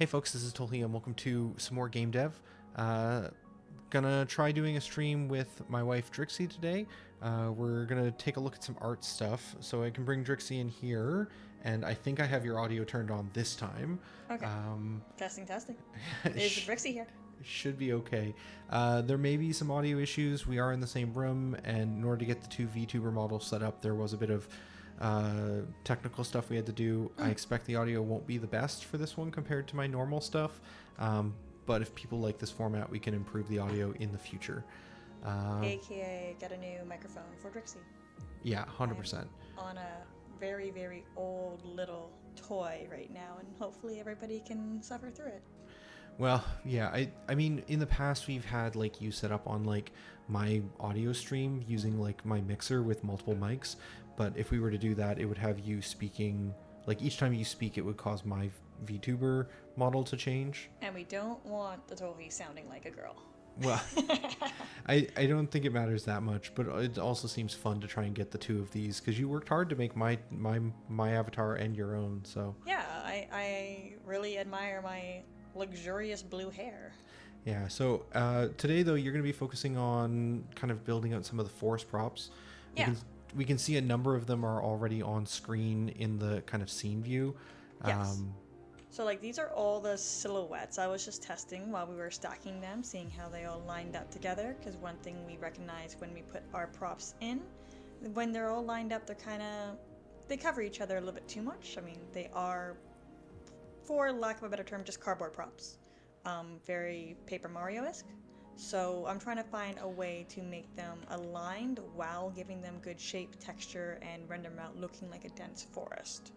Hey folks, this is Tolhi and welcome to some more game dev. Gonna try doing a stream with my wife Drixy today. We're gonna take a look at some art stuff, so I can bring Drixy in here, and I think I have your audio turned on this time. Okay. Testing. Is Drixy here? Should be okay. There may be some audio issues. We are in the same room, and in order to get the two VTuber models set up, there was a bit of technical stuff we had to do. I expect the audio won't be the best for this one compared to my normal stuff, but if people like this format, we can improve the audio in the future. AKA get a new microphone for Drixy. Yeah, 100%. I'm on a very, very old little toy right now, and hopefully everybody can suffer through it. Well, yeah, I mean, in the past we've had like you set up on like my audio stream using like my mixer with multiple mics, but if we were to do that, it would have you speaking, like each time you speak, it would cause my VTuber model to change. And we don't want the Tohi sounding like a girl. Well, I don't think it matters that much, but it also seems fun to try and get the two of these because you worked hard to make my avatar and your own. So yeah, I really admire my luxurious blue hair. Yeah, so today though you're going to be focusing on kind of building out some of the forest props. Yeah. We can see a number of them are already on screen in the kind of scene view. Yes. So like these are all the silhouettes. I was just testing while we were stacking them, seeing how they all lined up together, because one thing we recognize when we put our props in, when they're all lined up, they cover each other a little bit too much. I mean, they are, for lack of a better term, just cardboard props. Very Paper Mario-esque. So I'm trying to find a way to make them aligned while giving them good shape, texture, and render them out looking like a dense forest.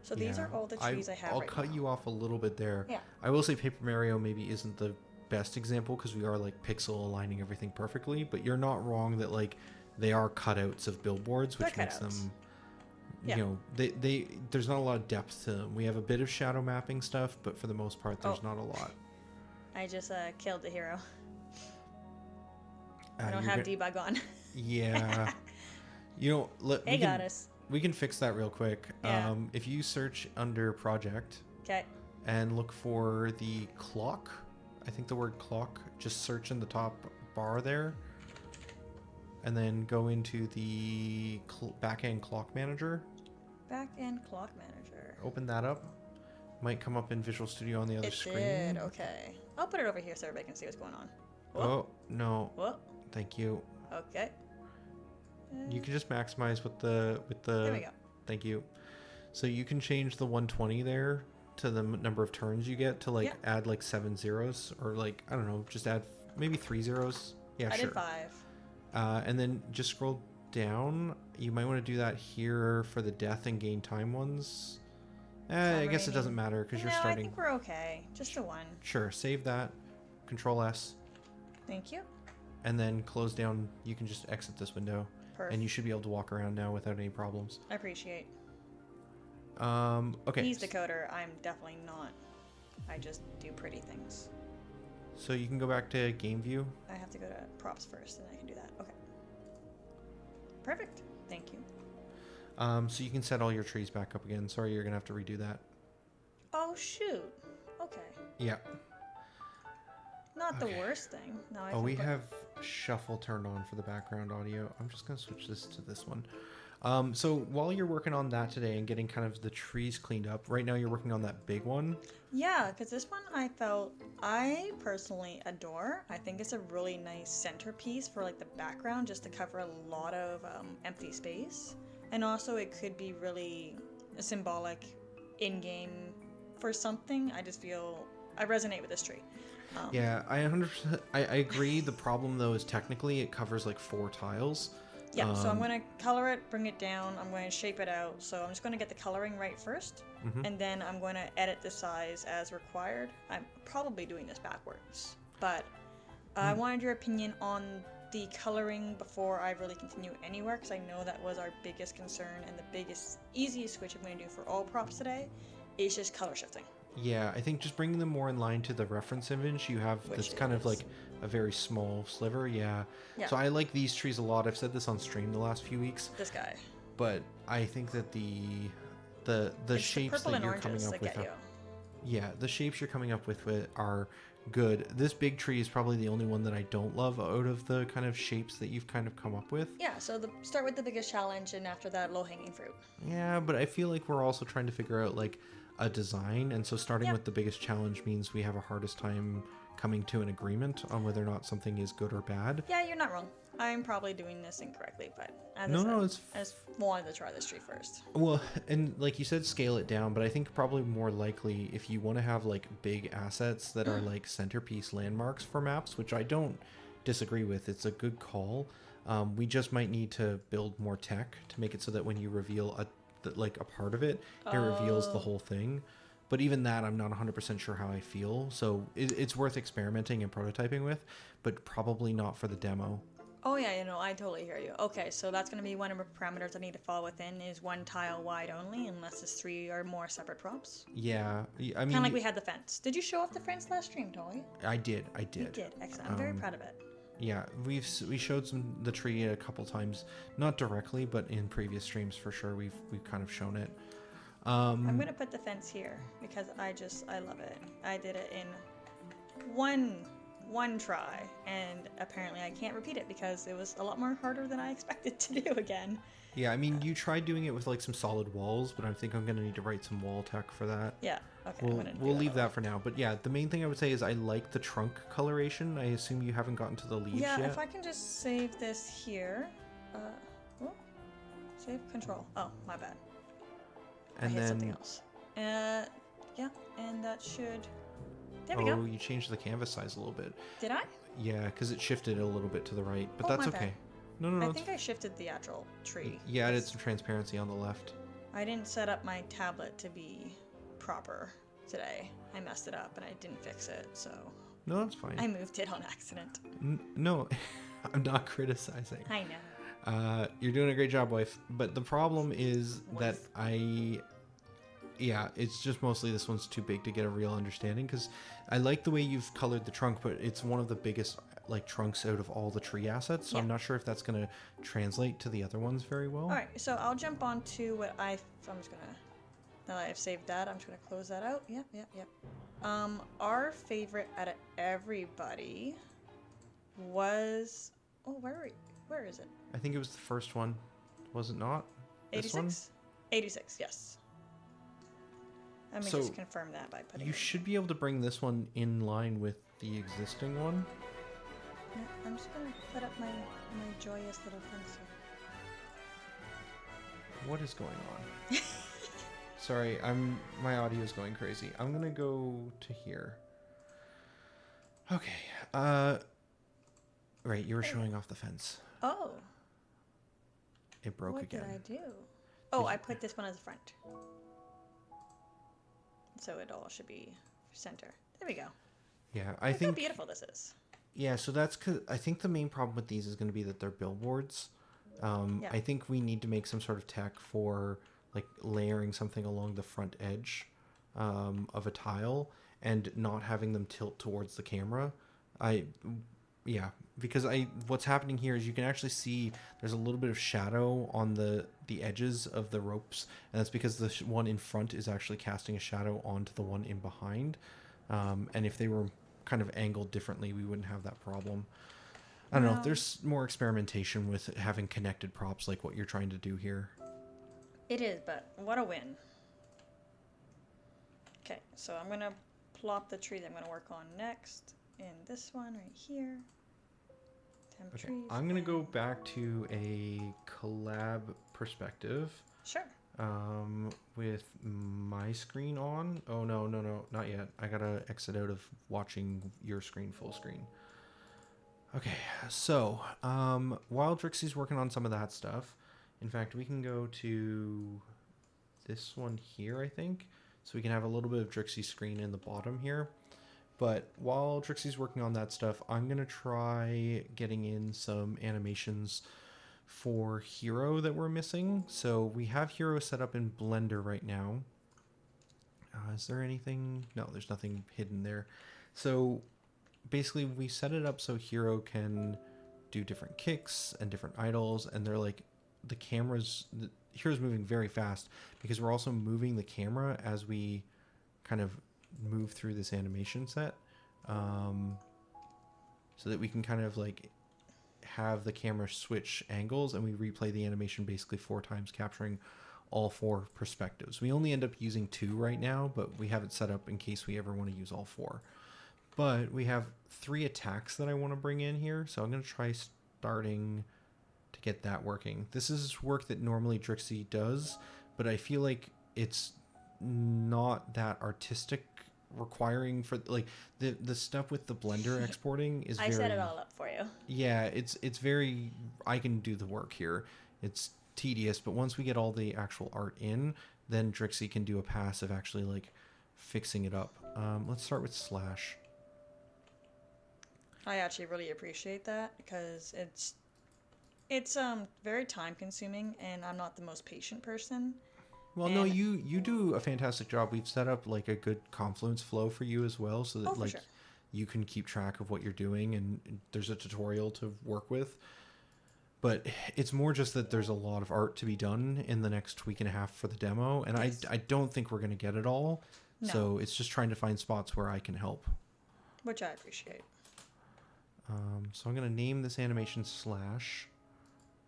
So these are all the trees I have I'll right cut now. you off a little bit there. Yeah. I will say Paper Mario maybe isn't the best example because we are like pixel aligning everything perfectly, but you're not wrong that like they are cutouts of billboards, which makes them, you know, there's not a lot of depth to them. We have a bit of shadow mapping stuff, but for the most part, there's not a lot. I just killed the hero. I don't have debug on. Yeah. You know, Hey, goddess. We can fix that real quick. Yeah. If you search under project Okay. and look for the clock, I think the word clock, just search in the top bar there and then go into the backend clock manager. Backend clock manager. Open that up. Might come up in Visual Studio on the other screen. It did, okay. I'll put it over here so everybody can see what's going on. Whoa. Oh, no. Whoa. Thank you. Okay. You can just maximize with the There we go. Thank you. So you can change the 120 there to the number of turns you get to like add like 7 zeros or like I don't know, just add maybe 3 zeros. Yeah, I sure. did 5. And then just scroll down. You might want to do that here for the death and gain time ones. I guess it doesn't matter because you're starting. I think we're okay. Just the one. Sure, save that. Control S. Thank you. And then close down. You can just exit this window. Perfect. And you should be able to walk around now without any problems. I appreciate. Okay. He's the coder. I'm definitely not. I just do pretty things. So you can go back to game view. I have to go to props first, and I can do that. Okay. Perfect. Thank you. So you can set all your trees back up again. Sorry, you're gonna have to redo that. Oh shoot. Okay. Yeah. Not the worst thing. No. We have shuffle turned on for the background audio. I'm just gonna switch this to this one. So while you're working on that today and getting kind of the trees cleaned up, right now you're working on that big one. Yeah, because this one I personally adore. I think it's a really nice centerpiece for like the background, just to cover a lot of empty space. And also it could be really symbolic in-game for something. I just feel I resonate with this tree. Yeah, I 100%. I agree. The problem though is technically it covers like 4 tiles. Yeah, so I'm going to color it, bring it down, I'm going to shape it out. So I'm just going to get the coloring right first, and then I'm going to edit the size as required. I'm probably doing this backwards, but I wanted your opinion on the coloring before I really continue anywhere, because I know that was our biggest concern, and the easiest switch I'm going to do for all props today is just color shifting. Yeah, I think just bringing them more in line to the reference image you have. That's kind of like a very small sliver. Yeah. So I like these trees a lot. I've said this on stream the last few weeks. This guy. But I think that the shapes that you're coming up with. Yeah, the shapes you're coming up with are good. This big tree is probably the only one that I don't love out of the kind of shapes that you've kind of come up with. Yeah, so start with the biggest challenge, and after that, low-hanging fruit. Yeah, but I feel like we're also trying to figure out like a design, and so starting Yep. with the biggest challenge means we have a hardest time coming to an agreement on whether or not something is good or bad. Yeah, you're not wrong. I'm probably doing this incorrectly, but as No, I said, no, it's I just wanted to try this tree first. well, and like you said, scale it down, but I think probably more likely if you want to have like big assets that are like centerpiece landmarks for maps, which I don't disagree with, it's a good call. We just might need to build more tech to make it so that when you reveal like a part of it, it reveals the whole thing. But even that, I'm not 100% sure how I feel. So it's worth experimenting and prototyping with, but probably not for the demo. Oh yeah, I totally hear you. Okay, so that's going to be one of the parameters I need to fall within is one tile wide only, unless it's 3 or more separate props. Yeah, I mean, Kind of like we had the fence. Did you show off the fence last stream, Tolly? I did. You did. Excellent. I'm very proud of it. Yeah, we showed the tree a couple times, not directly, but in previous streams for sure. We've kind of shown it. I'm gonna put the fence here because I love it. I did it in one try, and apparently I can't repeat it because it was a lot more harder than I expected to do again. Yeah, I mean, you tried doing it with like some solid walls, but I think I'm gonna need to write some wall tech for that. Yeah. Okay. We'll leave that for now. But yeah, the main thing I would say is I like the trunk coloration. I assume you haven't gotten to the leaves yet. Yeah. If I can just save this here. Oh, save control. Oh, my bad. And I hit then something else. Yeah, and that should. There we go. oh, you changed the canvas size a little bit. Did I? Yeah, because it shifted a little bit to the right, but Oh, that's my okay. bad. No. I think I shifted the actual tree. You added some transparency on the left. I didn't set up my tablet to be proper today. I messed it up and I didn't fix it, so No, that's fine. I moved it on accident. No, I'm not criticizing. I know. You're doing a great job, wife. But the problem is that yeah, it's just mostly this one's too big to get a real understanding, because I like the way you've colored the trunk, but it's one of the biggest like trunks out of all the tree assets, so Yeah. I'm not sure if that's going to translate to the other ones very well. All right, so I'll jump on to what I'm just gonna, now that I've saved that, I'm just gonna close that out. Yep. Our favorite out of everybody was, where is it? I think it was the first one, was it not? This one? 86? 86, yes. Let me So, just confirm that by putting You it. should be able to bring this one in line with the existing one. Yeah, I'm just gonna put up my joyous little fence here. What is going on? Sorry, my audio is going crazy. I'm gonna go to here. Okay. Right, you were showing off the fence. Oh, It broke what again. did I do? Oh, I put this one as the front. So it all should be center. There we go. Yeah, Look I how think. beautiful this is. Yeah, so that's because I think the main problem with these is going to be that they're billboards. Yeah. I think we need to make some sort of tech for like layering something along the front edge of a tile and not having them tilt towards the camera. Yeah, because what's happening here is you can actually see there's a little bit of shadow on the edges of the ropes, and that's because the one in front is actually casting a shadow onto the one in behind. And if they were kind of angled differently, we wouldn't have that problem. I don't know. There's more experimentation with having connected props like what you're trying to do here. It is, but what a win. Okay, so I'm gonna plop the tree that I'm gonna work on next in this one right here. Okay, I'm gonna go back to a collab perspective. Sure. With my screen on. Oh no, not yet. I gotta exit out of watching your screen full screen. Okay, so while Drixy's working on some of that stuff, in fact, we can go to this one here, I think, so we can have a little bit of Drixy's screen in the bottom here. But while Drixy's working on that stuff, I'm gonna try getting in some animations for Hero that we're missing. So we have Hero set up in Blender right now. Is there anything? No, there's nothing hidden there. So basically we set it up so Hero can do different kicks and different idles, and they're like the Hero's moving very fast because we're also moving the camera as we kind of move through this animation set, so that we can kind of like have the camera switch angles, and we replay the animation basically 4 times, capturing all 4 perspectives. We only end up using 2 right now, but we have it set up in case we ever want to use all 4. But we have 3 attacks that I want to bring in here, so I'm going to try starting to get that working. This is work that normally Drixy does, but I feel like it's not that artistic requiring for like the stuff with the blender exporting is I very, set it all up for you. yeah, it's very, I can do the work here. It's tedious, but once we get all the actual art in, then Drixy can do a pass of actually like fixing it up. Let's start with slash. I actually really appreciate that because it's very time consuming and I'm not the most patient person. Well, no, you do a fantastic job. We've set up like a good confluence flow for you as well, so that like sure. you can keep track of what you're doing, and there's a tutorial to work with. But it's more just that there's a lot of art to be done in the next week and a half for the demo, and Yes. I don't think we're going to get it all. No. So it's just trying to find spots where I can help. Which I appreciate. So I'm going to name this animation slash,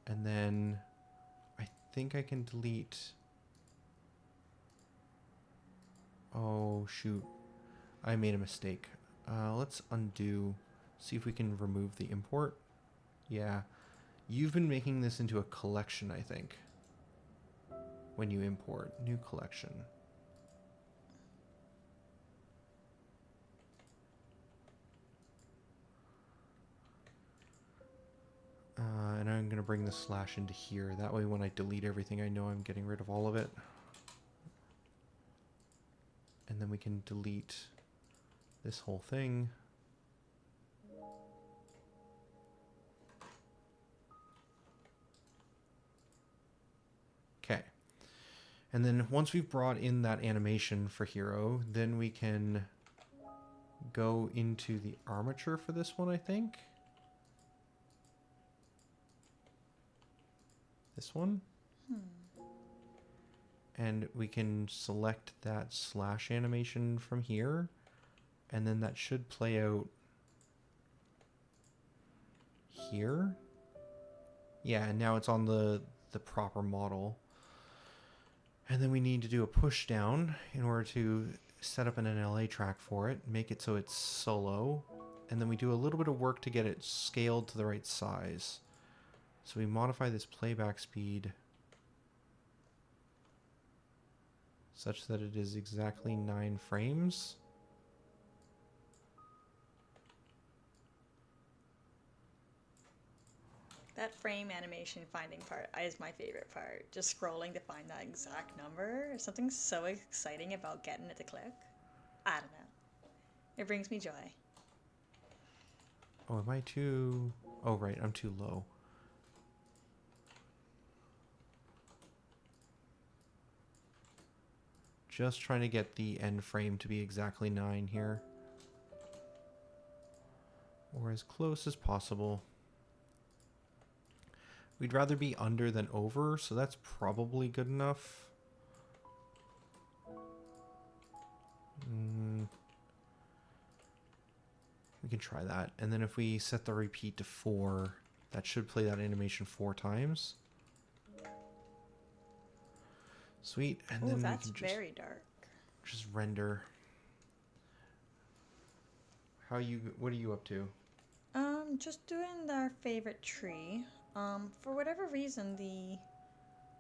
and then I think I can delete. Oh, shoot. I made a mistake. Let's undo. See if we can remove the import. Yeah. You've been making this into a collection, I think. When you import. New collection. And I'm going to bring the slash into here. That way when I delete everything, I know I'm getting rid of all of it. And then we can delete this whole thing. Okay. And then once we've brought in that animation for Hero, then we can go into the armature for this one, I think. This one. And we can select that slash animation from here, and then that should play out here. Yeah, and now it's on the proper model. And then we need to do a push down in order to set up an NLA track for it, make it so it's solo, and then we do a little bit of work to get it scaled to the right size. So we modify this playback speed such that it is exactly 9 frames. That frame animation finding part is my favorite part. Just scrolling to find that exact number. There's something so exciting about getting it to click. I don't know. It brings me joy. Oh, am I too... Oh, right, I'm too low. Just trying to get the end frame to be exactly 9 here. Or as close as possible. We'd rather be under than over, so that's probably good enough. We can try that. And then if we set the repeat to 4, that should play that animation 4 times. Sweet. And then that's we can just, very dark. just render. What are you up to? Just doing our favorite tree. For whatever reason, the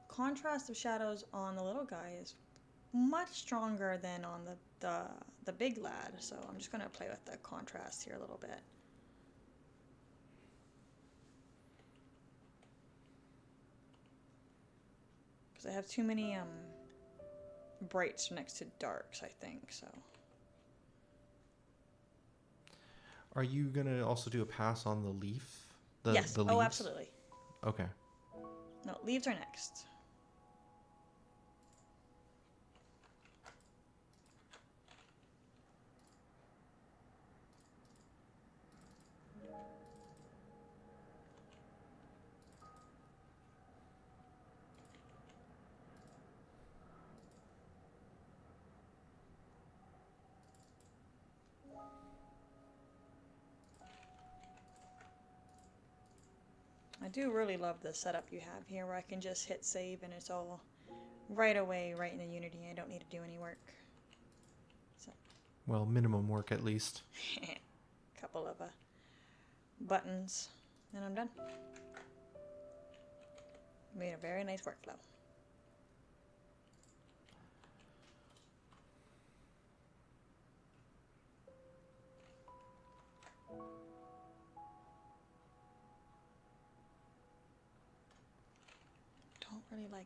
contrast of shadows on the little guy is much stronger than on the big lad. So I'm just gonna play with the contrast here a little bit. Because I have too many brights next to darks, I think, so. Are you gonna also do a pass on the leaf? Yes. The Oh, leaves? absolutely. Okay. No, leaves are next. I do really love the setup you have here where I can just hit save and it's all right away, right in the Unity. I don't need to do any work. So, Well, minimum work at least. couple of buttons and I'm done. Made a very nice workflow. Don't really like.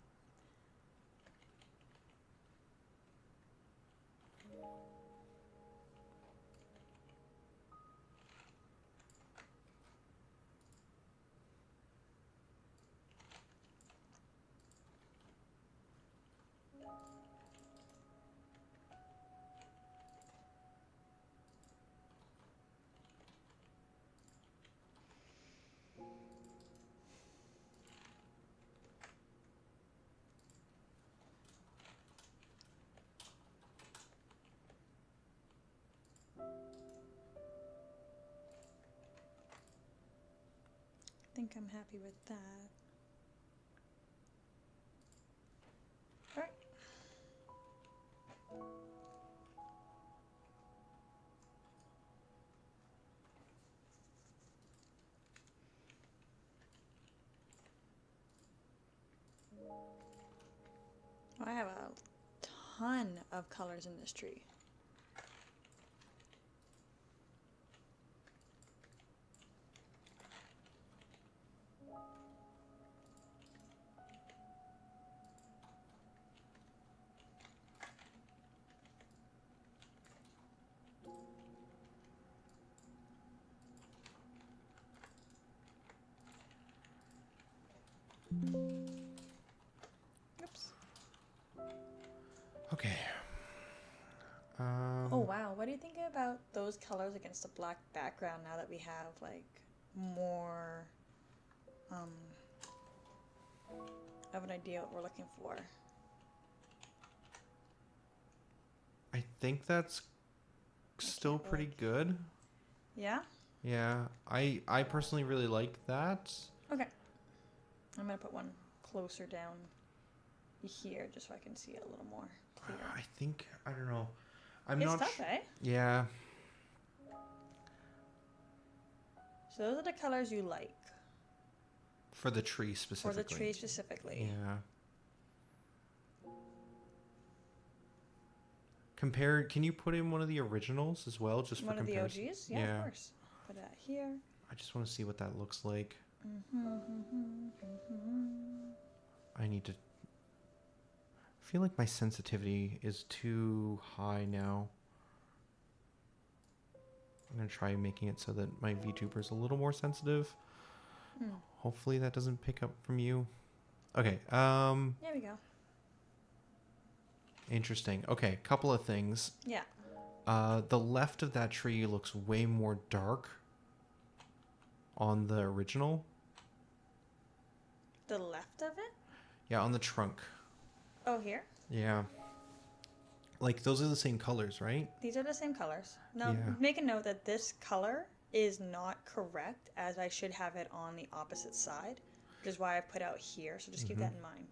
I think I'm happy with that. Alright. I have a ton of colors in this tree. Oops. Okay. Oh wow, what do you think about those colors against the black background now that we have like more of an idea what we're looking for? I think that's still can't pretty good. Yeah? Yeah, I personally really like that. Okay. I'm gonna put one closer down here just so I can see it a little more clear. I think I don't know. It's tough, eh? Yeah. So those are the colors you like. For the tree specifically. For the tree specifically. Yeah. Compare. Can you put in one of the originals as well, just One for of the comparison? OGs? Yeah, of course. Put that here. I just want to see what that looks like. Mm-hmm. I need to. I feel like my sensitivity is too high now. I'm gonna try making it so that my VTuber is a little more sensitive. Hopefully that doesn't pick up from you. Okay. There we go. Interesting. Okay, couple of things. Yeah. The left of that tree looks way more dark on the original. The left of it? Yeah, on the trunk. Oh, here? Yeah. Like, those are the same colors, right? These are the same colors. Now, Yeah. make a note that this color is not correct, as I should have it on the opposite side, which is why I put out here, so just keep that in mind.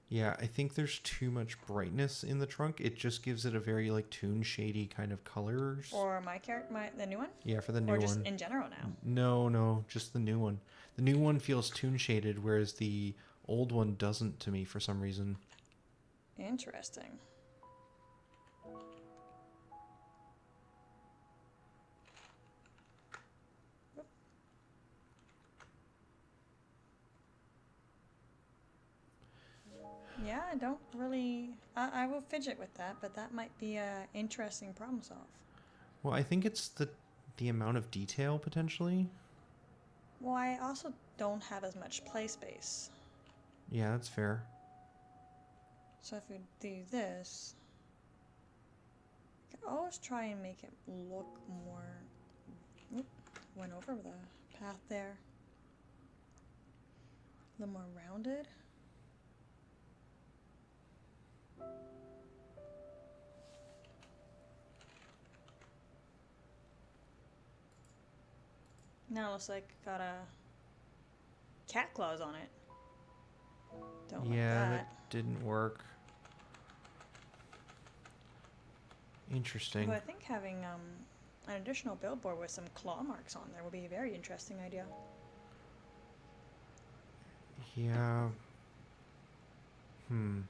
Yeah, I think there's too much brightness in the trunk. It just gives it a very, like, toon shady kind of colors. For the new one? Yeah, for the new or one. just in general now? No, just the new one. The new one feels toon shaded, whereas the old one doesn't to me for some reason. Interesting. Yeah, I don't really... I will fidget with that, but that might be a interesting problem solve. Well, I think it's the amount of detail, potentially. Well, I also don't have as much play space. Yeah, that's fair. So if we do this... I can always try and make it look more... Oop, went over the path there. A little more rounded. Now it looks like got a cat claws on it. Don't like Yeah, that. that didn't work. Interesting. But I think having an additional billboard with some claw marks on there would be a very interesting idea. Yeah. Hmm.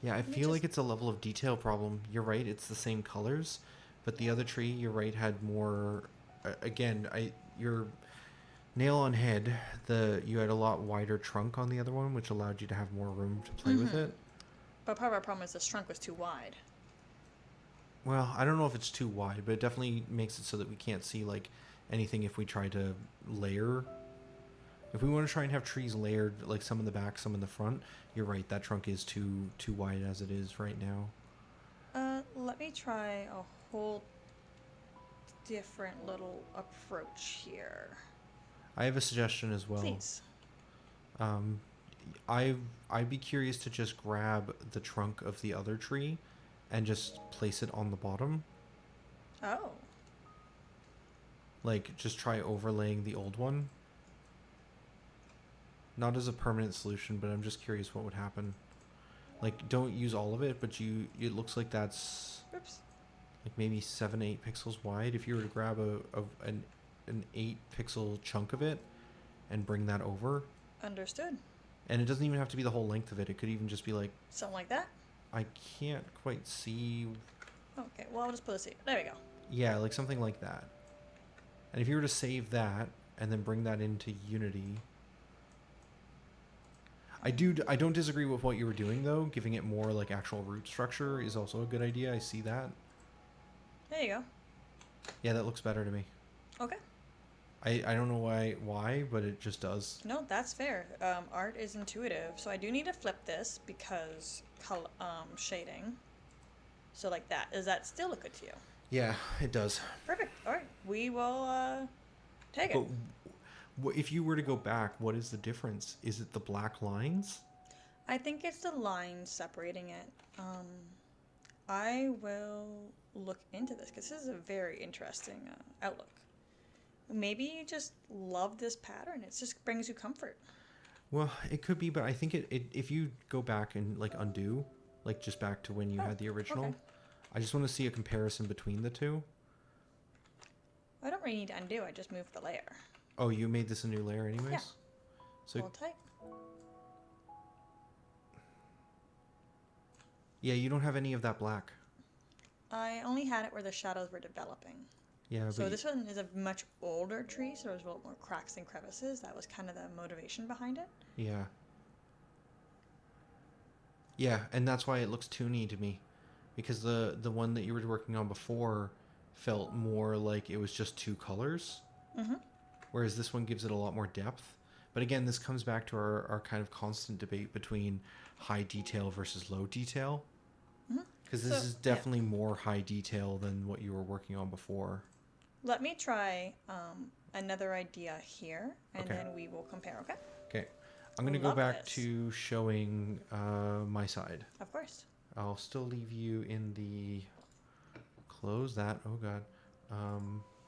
Yeah, I Let me feel just. like it's a level of detail problem. You're right, it's the same colors, but the other tree, you're right, had more. Again, you're nail on head. You had a lot wider trunk on the other one, which allowed you to have more room to play with it. But part of our problem is this trunk was too wide. Well, I don't know if it's too wide, but it definitely makes it so that we can't see like anything if we try to layer. If we want to try and have trees layered, like some in the back, some in the front, you're right. That trunk is too wide as it is right now. Let me try a whole different little approach here. I have a suggestion as well. Please. Um, I'd be curious to just grab the trunk of the other tree, and just place it on the bottom. Oh. Like just try overlaying the old one. Not as a permanent solution, but I'm just curious what would happen. Like, don't use all of it, but it looks like that's Oops. like maybe 7-8 pixels wide. If you were to grab an 8-pixel chunk of it and bring that over, Understood. and it doesn't even have to be the whole length of it. It could even just be like, Something like that? I can't quite see. Okay, well, I'll just put a seat. There we go. Yeah, like something like that. And if you were to save that and then bring that into Unity, I don't disagree with what you were doing though. Giving it more like actual root structure is also a good idea. I see that. There you go. Yeah, that looks better to me. Okay. I don't know why, but it just does. No, that's fair. Art is intuitive, so I do need to flip this because shading. So like that. Does that still look good to you? Yeah, it does. Perfect. All right, we will take it. But if you were to go back, what is the difference? Is it the black lines? I think it's the lines separating it. I will look into this because this is a very interesting outlook. Maybe you just love this pattern. It just brings you comfort. Well, it could be, but I think if you go back and like undo, like just back to when you had the original, okay. I just want to see a comparison between the two. I don't really need to undo. I just moved the layer. Oh, you made this a new layer anyways? Yeah. So Hold tight. yeah, you don't have any of that black. I only had it where the shadows were developing. Yeah, So but this one is a much older tree, so there's a lot more cracks and crevices. That was kind of the motivation behind it. yeah. Yeah, and that's why it looks toony to me. Because the one that you were working on before felt more like it was just two colors. Mm-hmm. Whereas this one gives it a lot more depth. But again, this comes back to our kind of constant debate between high detail versus low detail. Because this is definitely more high detail than what you were working on before. Let me try another idea here, and Okay. then we will compare, okay? Okay. I'm going to go Love back this. to showing my side. Of course. I'll still leave you in the... Close that. Oh, God.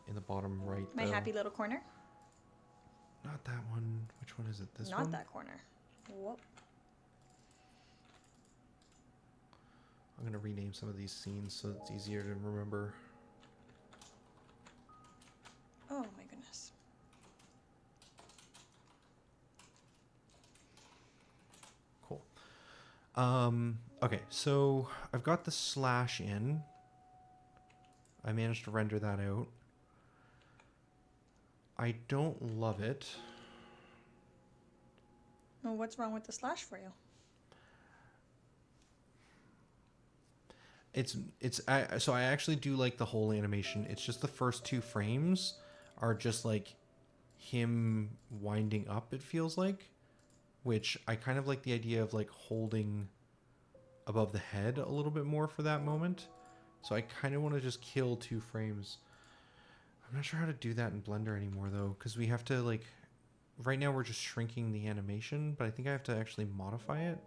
In the bottom right, My though. happy little corner? Not that one. Which one is it? This Not one? that corner. Whoop. I'm going to rename some of these scenes so it's easier to remember. Oh my goodness. Cool. Okay, so I've got the slash in. I managed to render that out. I don't love it. Well, what's wrong with the slash for you? So I actually do like the whole animation. It's just the first 2 frames are just like him winding up, it feels like, which I kind of like the idea of like holding above the head a little bit more for that moment. So I kind of want to just kill 2 frames. I'm not sure how to do that in Blender anymore though, because we have to like, right now we're just shrinking the animation, but I think I have to actually modify it.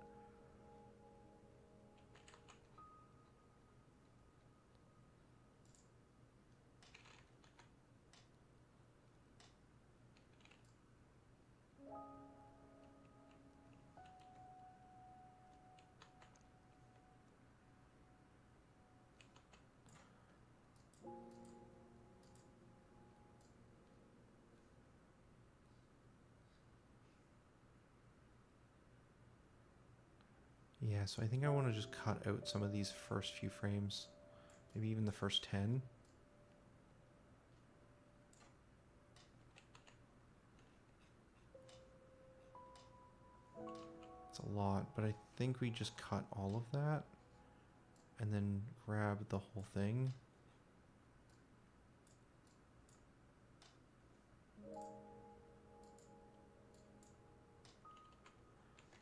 Yeah, so I think I want to just cut out some of these first few frames. Maybe even the first 10. It's a lot, but I think we just cut all of that and then grab the whole thing.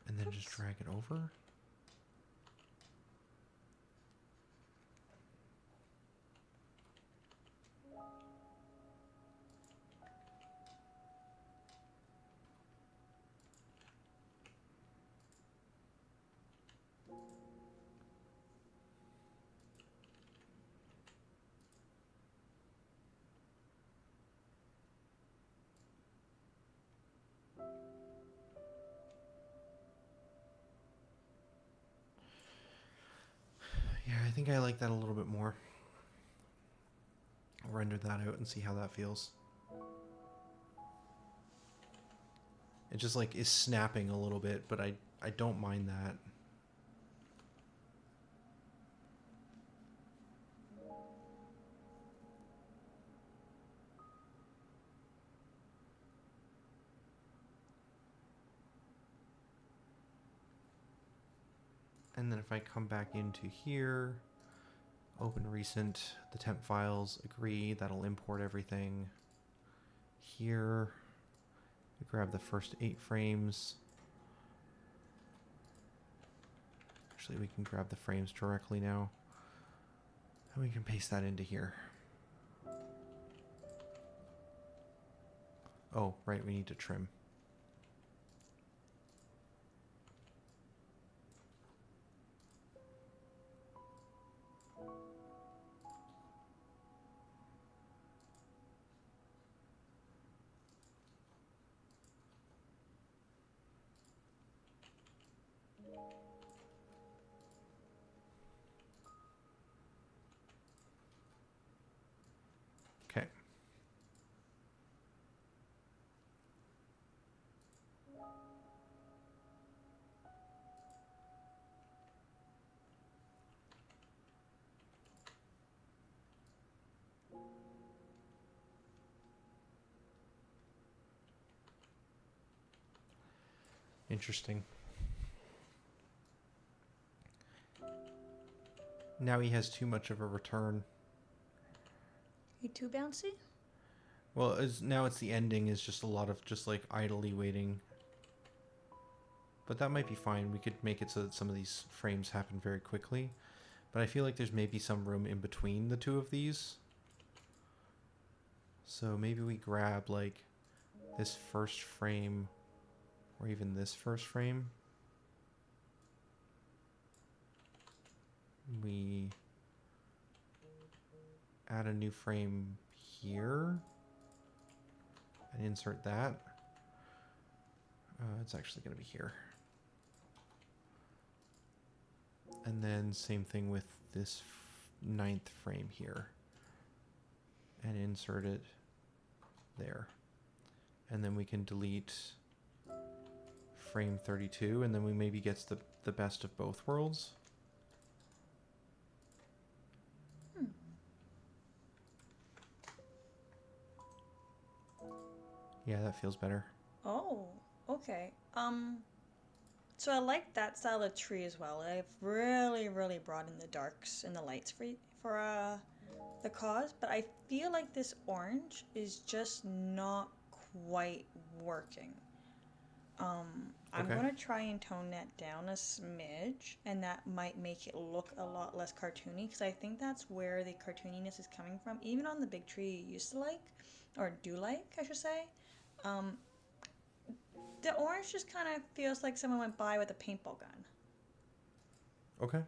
And then just drag it over. Yeah, I think I like that a little bit more. I'll render that out and see how that feels. It just like is snapping a little bit, but I don't mind that. And then if I come back into here, open recent, the temp files, agree, that'll import everything. Here, we grab the first 8 frames. Actually, we can grab the frames directly now. And we can paste that into here. Oh, right, we need to trim. Okay. Interesting. Now he has too much of a return. You too bouncy? Well, now it's the ending is just a lot of just like idly waiting. But that might be fine. We could make it so that some of these frames happen very quickly. But I feel like there's maybe some room in between the two of these. So maybe we grab like this first frame or even this first frame. We add a new frame here and insert that. It's actually going to be here. And then same thing with this 9th frame here. And insert it there. And then we can delete frame 32, and then we maybe gets the best of both worlds. Yeah, that feels better. Oh, okay. So I like that style of tree as well. I've really, really brought in the darks and the lights for the cause, but I feel like this orange is just not quite working. I'm Okay. gonna try and tone that down a smidge, and that might make it look a lot less cartoony, because I think that's where the cartooniness is coming from. Even on the big tree you used to like, or do like, I should say. The orange just kind of feels like someone went by with a paintball gun. Okay.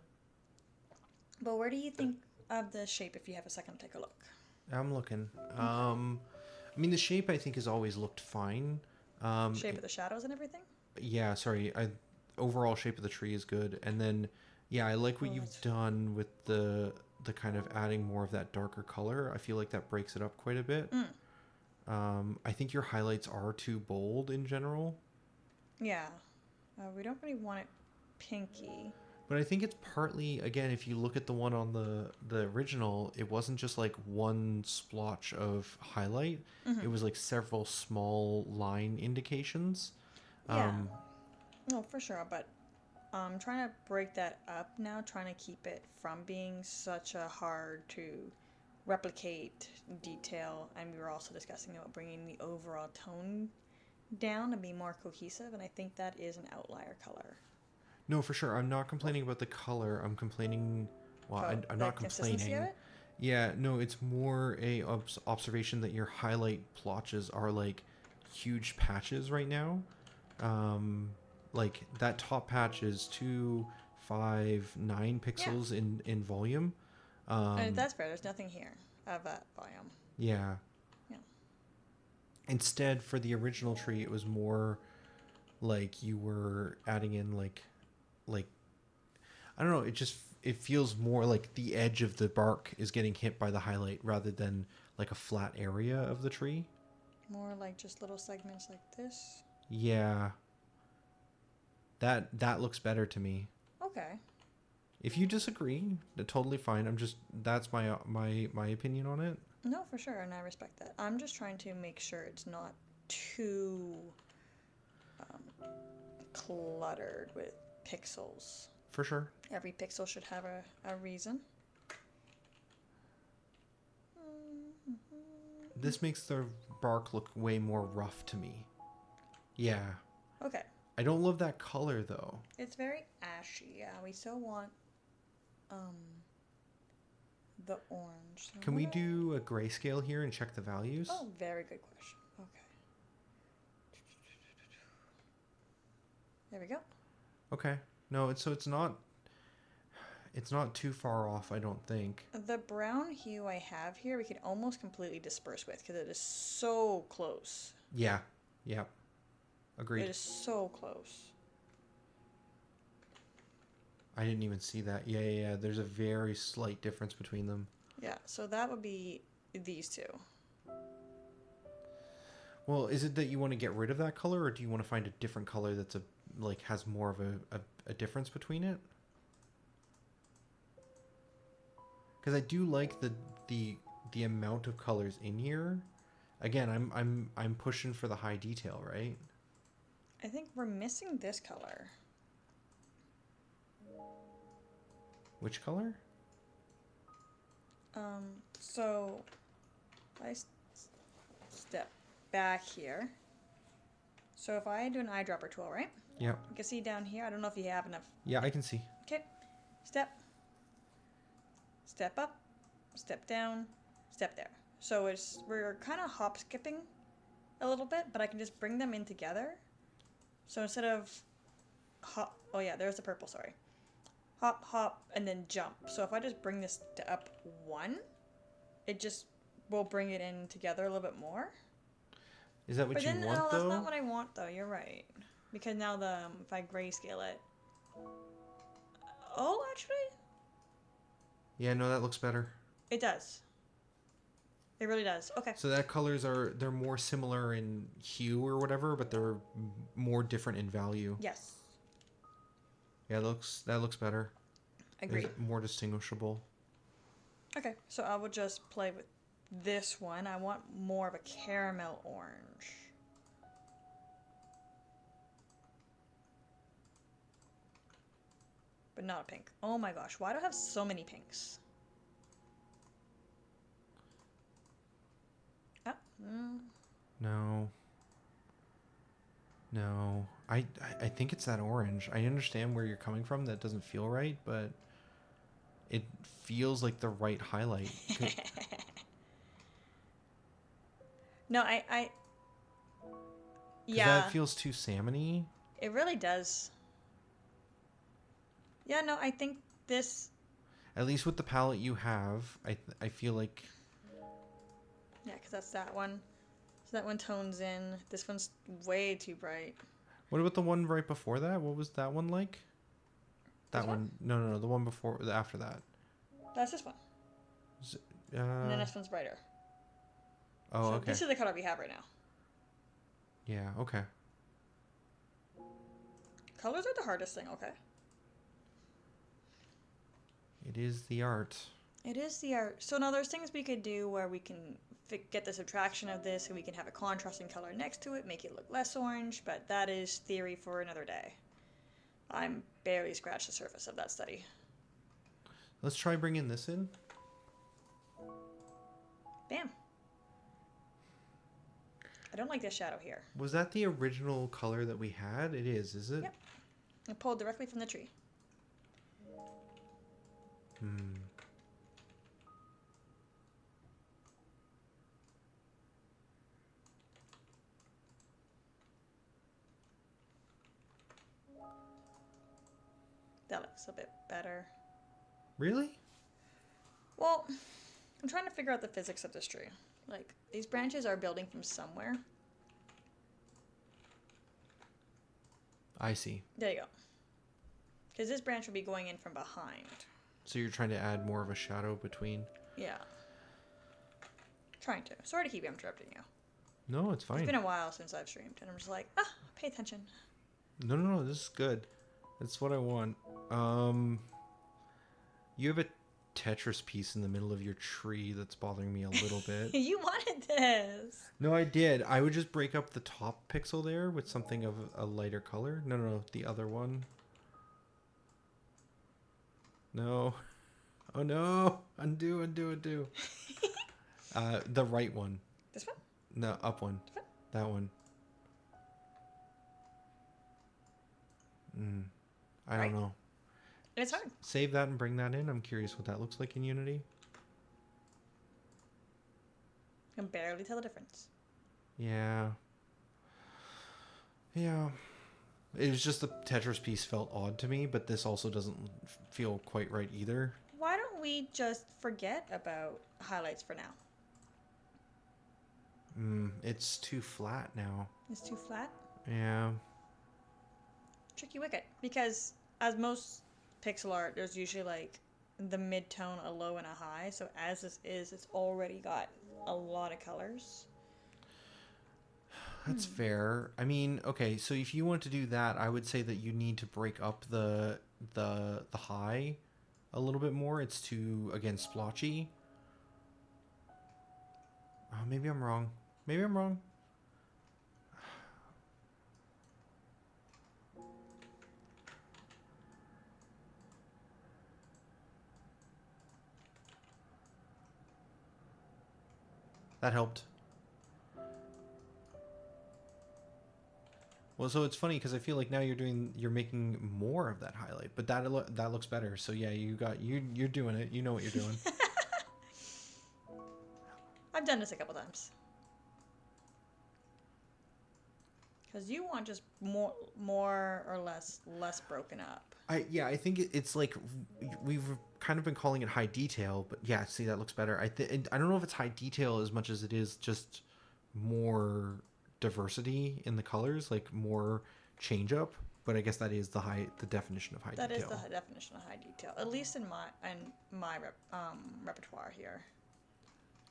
But where do you think of the shape if you have a second to take a look? I'm looking. I mean, the shape I think has always looked fine. Shape of the shadows and everything? Yeah, sorry. Overall shape of the tree is good. And then, yeah, I like what you've done with the kind of adding more of that darker color. I feel like that breaks it up quite a bit. I think your highlights are too bold in general. Yeah. We don't really want it pinky. But I think it's partly, again, if you look at the one on the original, it wasn't just like one splotch of highlight. Mm-hmm. It was like several small line indications. Yeah. No, for sure. But I'm trying to break that up now, trying to keep it from being such a hard to replicate detail. And we were also discussing about bringing the overall tone down and be more cohesive. And I think that is an outlier color. No, for sure. I'm not complaining about the color. I'm complaining. Well, I'm The not consistency of complaining. it? Yeah, no, it's more a observation that your highlight blotches are like huge patches right now. Like that top patch is 259 pixels in volume. And that's fair. There's nothing here of that volume. Yeah. Yeah. Instead, for the original tree, it was more like you were adding in like I don't know. It feels more like the edge of the bark is getting hit by the highlight rather than like a flat area of the tree. More like just little segments like this. Yeah. That looks better to me. Okay. If you disagree, totally fine. That's my opinion on it. No, for sure, and I respect that. I'm just trying to make sure it's not too cluttered with pixels. For sure. Every pixel should have a reason. This makes the bark look way more rough to me. Yeah. Okay. I don't love that color though. It's very ashy. Yeah, we still want the orange. So Can we do a grayscale here and check the values? Oh, very good question. Okay. There we go. Okay. No, it's not too far off, I don't think. The brown hue I have here, we can almost completely disperse with because it is so close. Yeah. Yeah. Agreed. It is so close. I didn't even see that. Yeah. There's a very slight difference between them. Yeah, so that would be these two. Well, is it that you want to get rid of that color, or do you want to find a different color that's has more of a difference between it? Because I do like the amount of colors in here. Again, I'm pushing for the high detail, right? I think we're missing this color. Which color? So I step back here. So if I do an eyedropper tool, right? Yeah. You can see down here. I don't know if you have enough. Yeah, I can see. Okay. Step up, step down, step there. So we're kind of hop skipping a little bit, but I can just bring them in together. So instead of hop, oh yeah, there's the purple, sorry. Hop, hop, and then jump. So if I just bring this to up one, it just will bring it in together a little bit more. Is that what But you then, want, no, though? that's not what I want, though. You're right. Because now if I grayscale it. Oh, actually, Yeah, no, that looks better. it does. It really does. Okay. So that they're more similar in hue or whatever, but they're more different in value. Yes. Yeah, that looks better. Agreed. It's more distinguishable. Okay, so I will just play with this one. I want more of a caramel orange. But not a pink. Oh my gosh, why do I have so many pinks? Ah, No. I think it's that orange. I understand where you're coming from. That doesn't feel right, but it feels like the right highlight. No, I 'Cause yeah, that feels too salmon-y. it really does. Yeah, no, I think this. At least with the palette you have, I feel like. Yeah, because that's that one. So that one tones in. This one's way too bright. What about the one right before that? What was that one like? That This one? No. The one before, after that. That's this one. And then this one's brighter. Oh, So okay. this is the color we have right now. Yeah. Okay. Colors are the hardest thing, okay? It is the art. It is the art. So now there's things we could do where we can get the subtraction of this and we can have a contrasting color next to it, make it look less orange, but that is theory for another day. I'm barely scratched the surface of that study. Let's try bringing this in. Bam. I don't like this shadow here. Was that the original color that we had? It is it? Yep. I pulled directly from the tree. That looks a bit better. Really? Well, I'm trying to figure out the physics of this tree. Like, these branches are building from somewhere. I see. There you go. Because this branch will be going in from behind. So you're trying to add more of a shadow between? Yeah. Trying to. Sorry to keep interrupting you. No, it's fine. It's been a while since I've streamed, and I'm just like, pay attention. No, this is good. That's what I want. You have a Tetris piece in the middle of your tree that's bothering me a little bit. You wanted this. No, I did. I would just break up the top pixel there with something of a lighter color. No, the other one. No. Oh no. Undo. The right one. This one? No, up one. This one? That one. I don't know. It's hard. Save that and bring that in. I'm curious what that looks like in Unity. I can barely tell the difference. Yeah. It was just the Tetris piece felt odd to me, but this also doesn't feel quite right either. Why don't we just forget about highlights for now? It's too flat now. It's too flat? Yeah. Tricky wicket. Because as most pixel art, there's usually like the mid-tone, a low, and a high. So as this is, it's already got a lot of colors. That's fair. I mean, okay, so if you want to do that, I would say that you need to break up the high a little bit more. It's too, again, splotchy. Oh, maybe I'm wrong. That helped. Well, so it's funny because I feel like now you're making more of that highlight, but that looks better. So yeah, you're doing it. You know what you're doing. I've done this a couple times. Because you want just more or less broken up. I think it's like we've kind of been calling it high detail, but yeah, see, that looks better. I don't know if it's high detail as much as it is just more diversity in the colors, like more change up. But I guess that is the definition of high detail. That is the definition of high detail, at least in my repertoire here.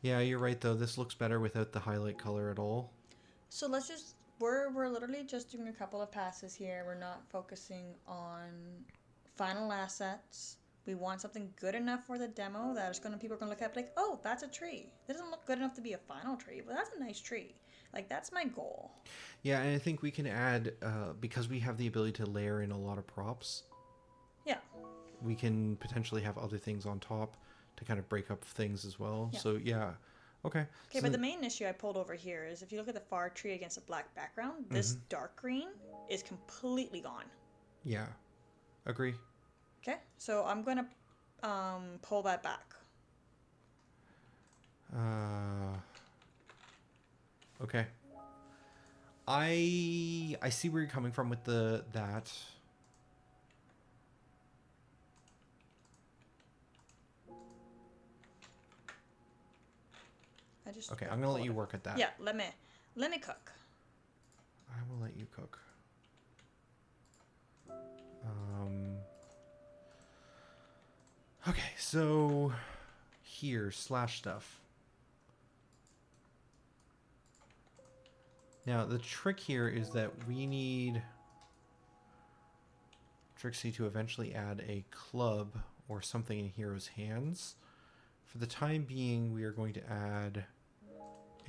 Yeah, you're right though. This looks better without the highlight color at all. So let's just we're literally just doing a couple of passes here. We're not focusing on final assets. We want something good enough for the demo that people are gonna look at like, oh, that's a tree. It doesn't look good enough to be a final tree, but that's a nice tree. Like, that's my goal. Yeah, and I think we can add because we have the ability to layer in a lot of props. Yeah. We can potentially have other things on top to kind of break up things as well. Yeah. So yeah. Okay. Okay, but the main issue I pulled over here is if you look at the far tree against a black background, this dark green is completely gone. Yeah. Agree. Okay, so I'm going to pull that back. Okay. I see where you're coming from with that. Okay, I'm gonna let you work at that. Yeah, let me cook. I will let you cook. Okay, so here, slash stuff. Now, the trick here is that we need Drixy to eventually add a club or something in hero's hands. For the time being, we are going to add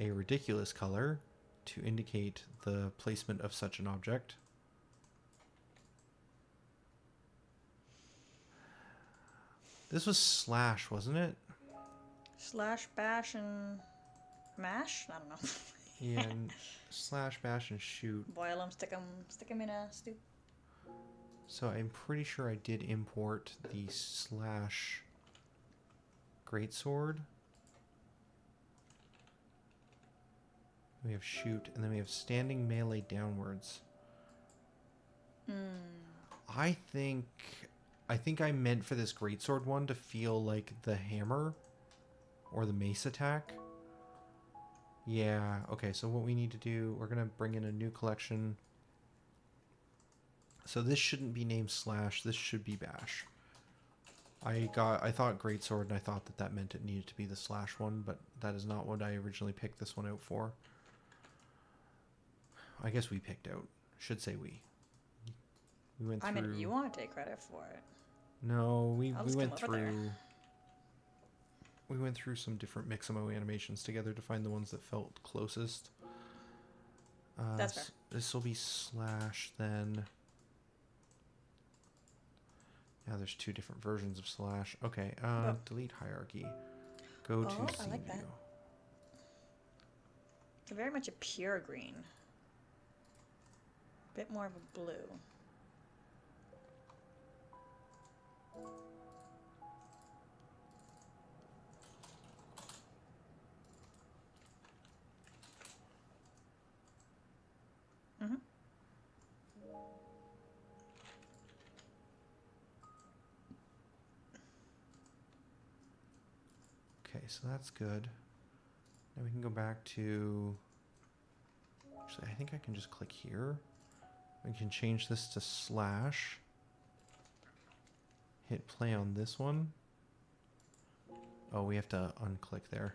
a ridiculous color to indicate the placement of such an object. This was slash, wasn't it? Slash, bash, and mash? I don't know. Yeah, and slash, bash, and shoot. Boil them, stick them in a stew. So I'm pretty sure I did import the slash greatsword. We have shoot, and then we have standing melee downwards. I think I meant for this greatsword one to feel like the hammer or the mace attack. Yeah, okay, so what we need to do, we're going to bring in a new collection. So this shouldn't be named slash, this should be bash. I thought greatsword, and I thought that meant it needed to be the slash one, but that is not what I originally picked this one out for. I guess we picked out. Should say we. We went through. I mean, you want to take credit for it. No, we went come over there. through. We went through some different Mixamo animations together to find the ones that felt closest. That's fair. This will be slash then. Yeah, there's two different versions of slash. Okay, delete hierarchy. Go to I scene like that. view. It's very much a pure green. Bit more of a blue. Okay, so that's good. Now we can go back to... Actually, I think I can just click here. We can change this to slash. Hit play on this one. Oh, we have to unclick there.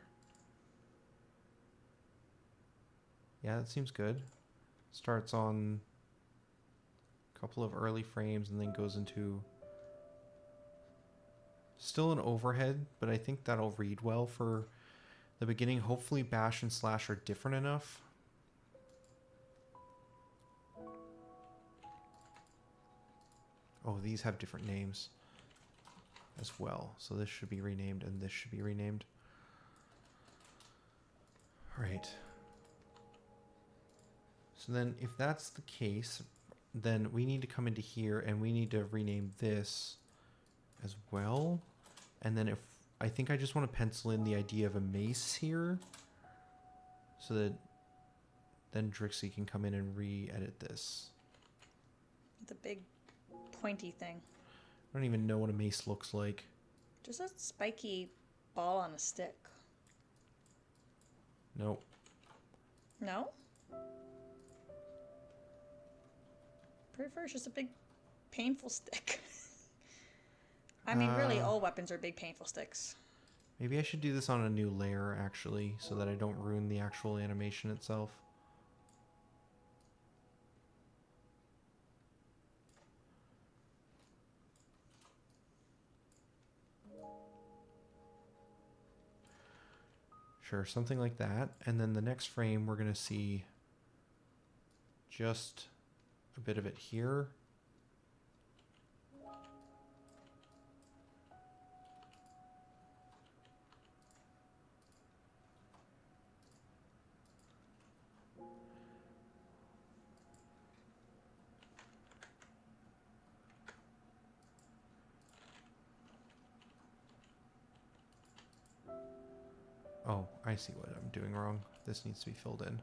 Yeah, that seems good. Starts on a couple of early frames and then goes into... Still an overhead, but I think that'll read well for the beginning. Hopefully bash and slash are different enough. Oh, these have different names as well. So this should be renamed and this should be renamed. All right. So then if that's the case, then we need to come into here and we need to rename this as well. And then if I think I just want to pencil in the idea of a mace here so that then Drixy can come in and re-edit this. The big pointy thing. I don't even know what a mace looks like. Just a spiky ball on a stick. Nope. No? Pretty sure it's just a big painful stick. I mean, really, all weapons are big painful sticks. Maybe I should do this on a new layer, actually, so that I don't ruin the actual animation itself. Sure, something like that. And then the next frame, we're going to see just a bit of it here. Oh, I see what I'm doing wrong. This needs to be filled in.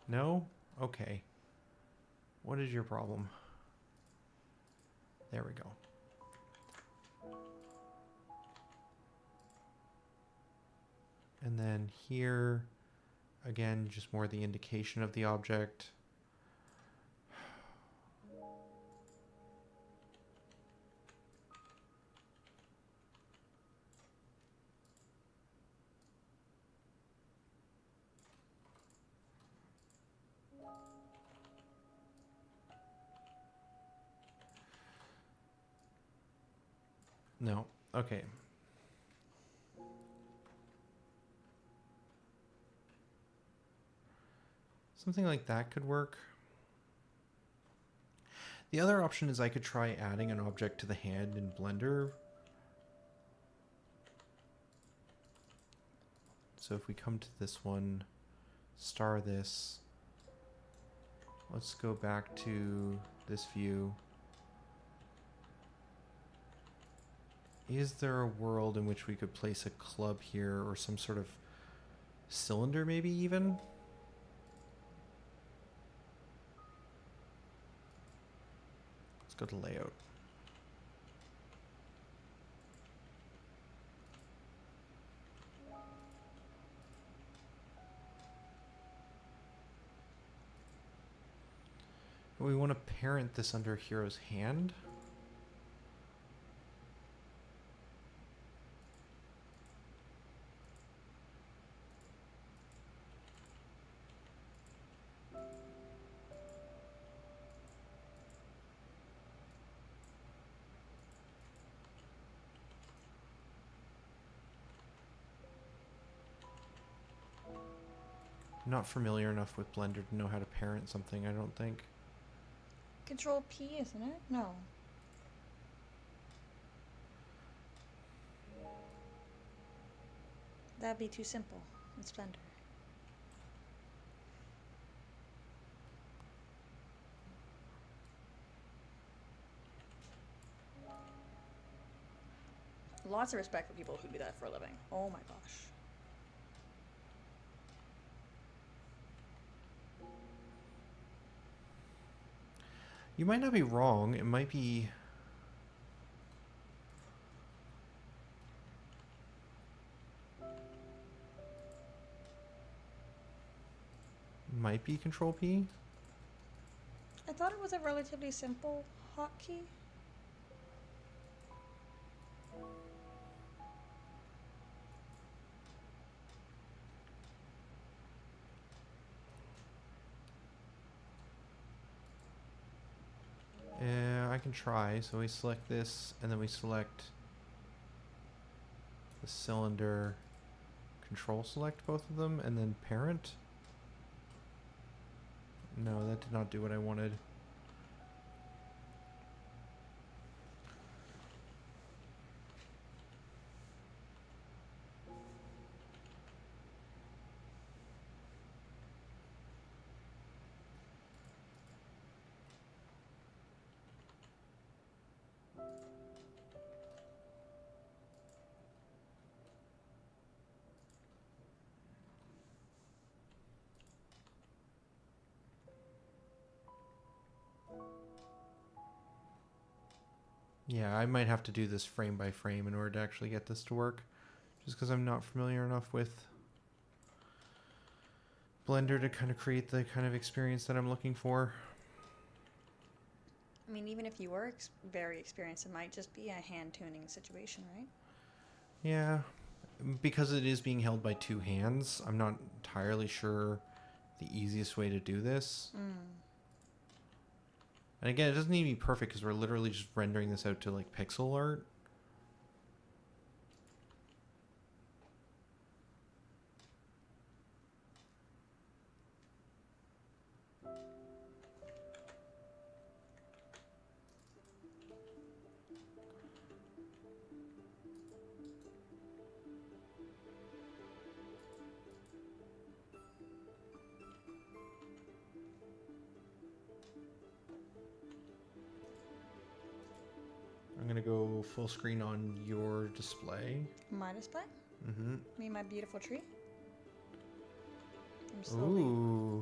No? Okay. What is your problem? There we go. And then here, again, just more the indication of the object. No. Okay. Something like that could work. The other option is I could try adding an object to the hand in Blender. So if we come to this one, star this, let's go back to this view. Is there a world in which we could place a club here or some sort of cylinder maybe even? Let's go to layout. We want to parent this under hero's hand. Not familiar enough with Blender to know how to parent something, I don't think. Control P, isn't it? No. That'd be too simple in Blender. Lots of respect for people who do that for a living. Oh my gosh. You might not be wrong. It might be... Might be Control P? I thought it was a relatively simple hotkey. I can try. So we select this, and then we select the cylinder, control select both of them, and then parent. No, that did not do what I wanted. Yeah, I might have to do this frame by frame in order to actually get this to work. Just because I'm not familiar enough with Blender to kind of create the kind of experience that I'm looking for. I mean, even if you were very experienced, it might just be a hand tuning situation, right? Yeah, because it is being held by two hands, I'm not entirely sure the easiest way to do this. And again, it doesn't need to be perfect because we're literally just rendering this out to like pixel art. I'm gonna go full screen on your display. My display? Mm-hmm. Me, my beautiful tree. I'm slowly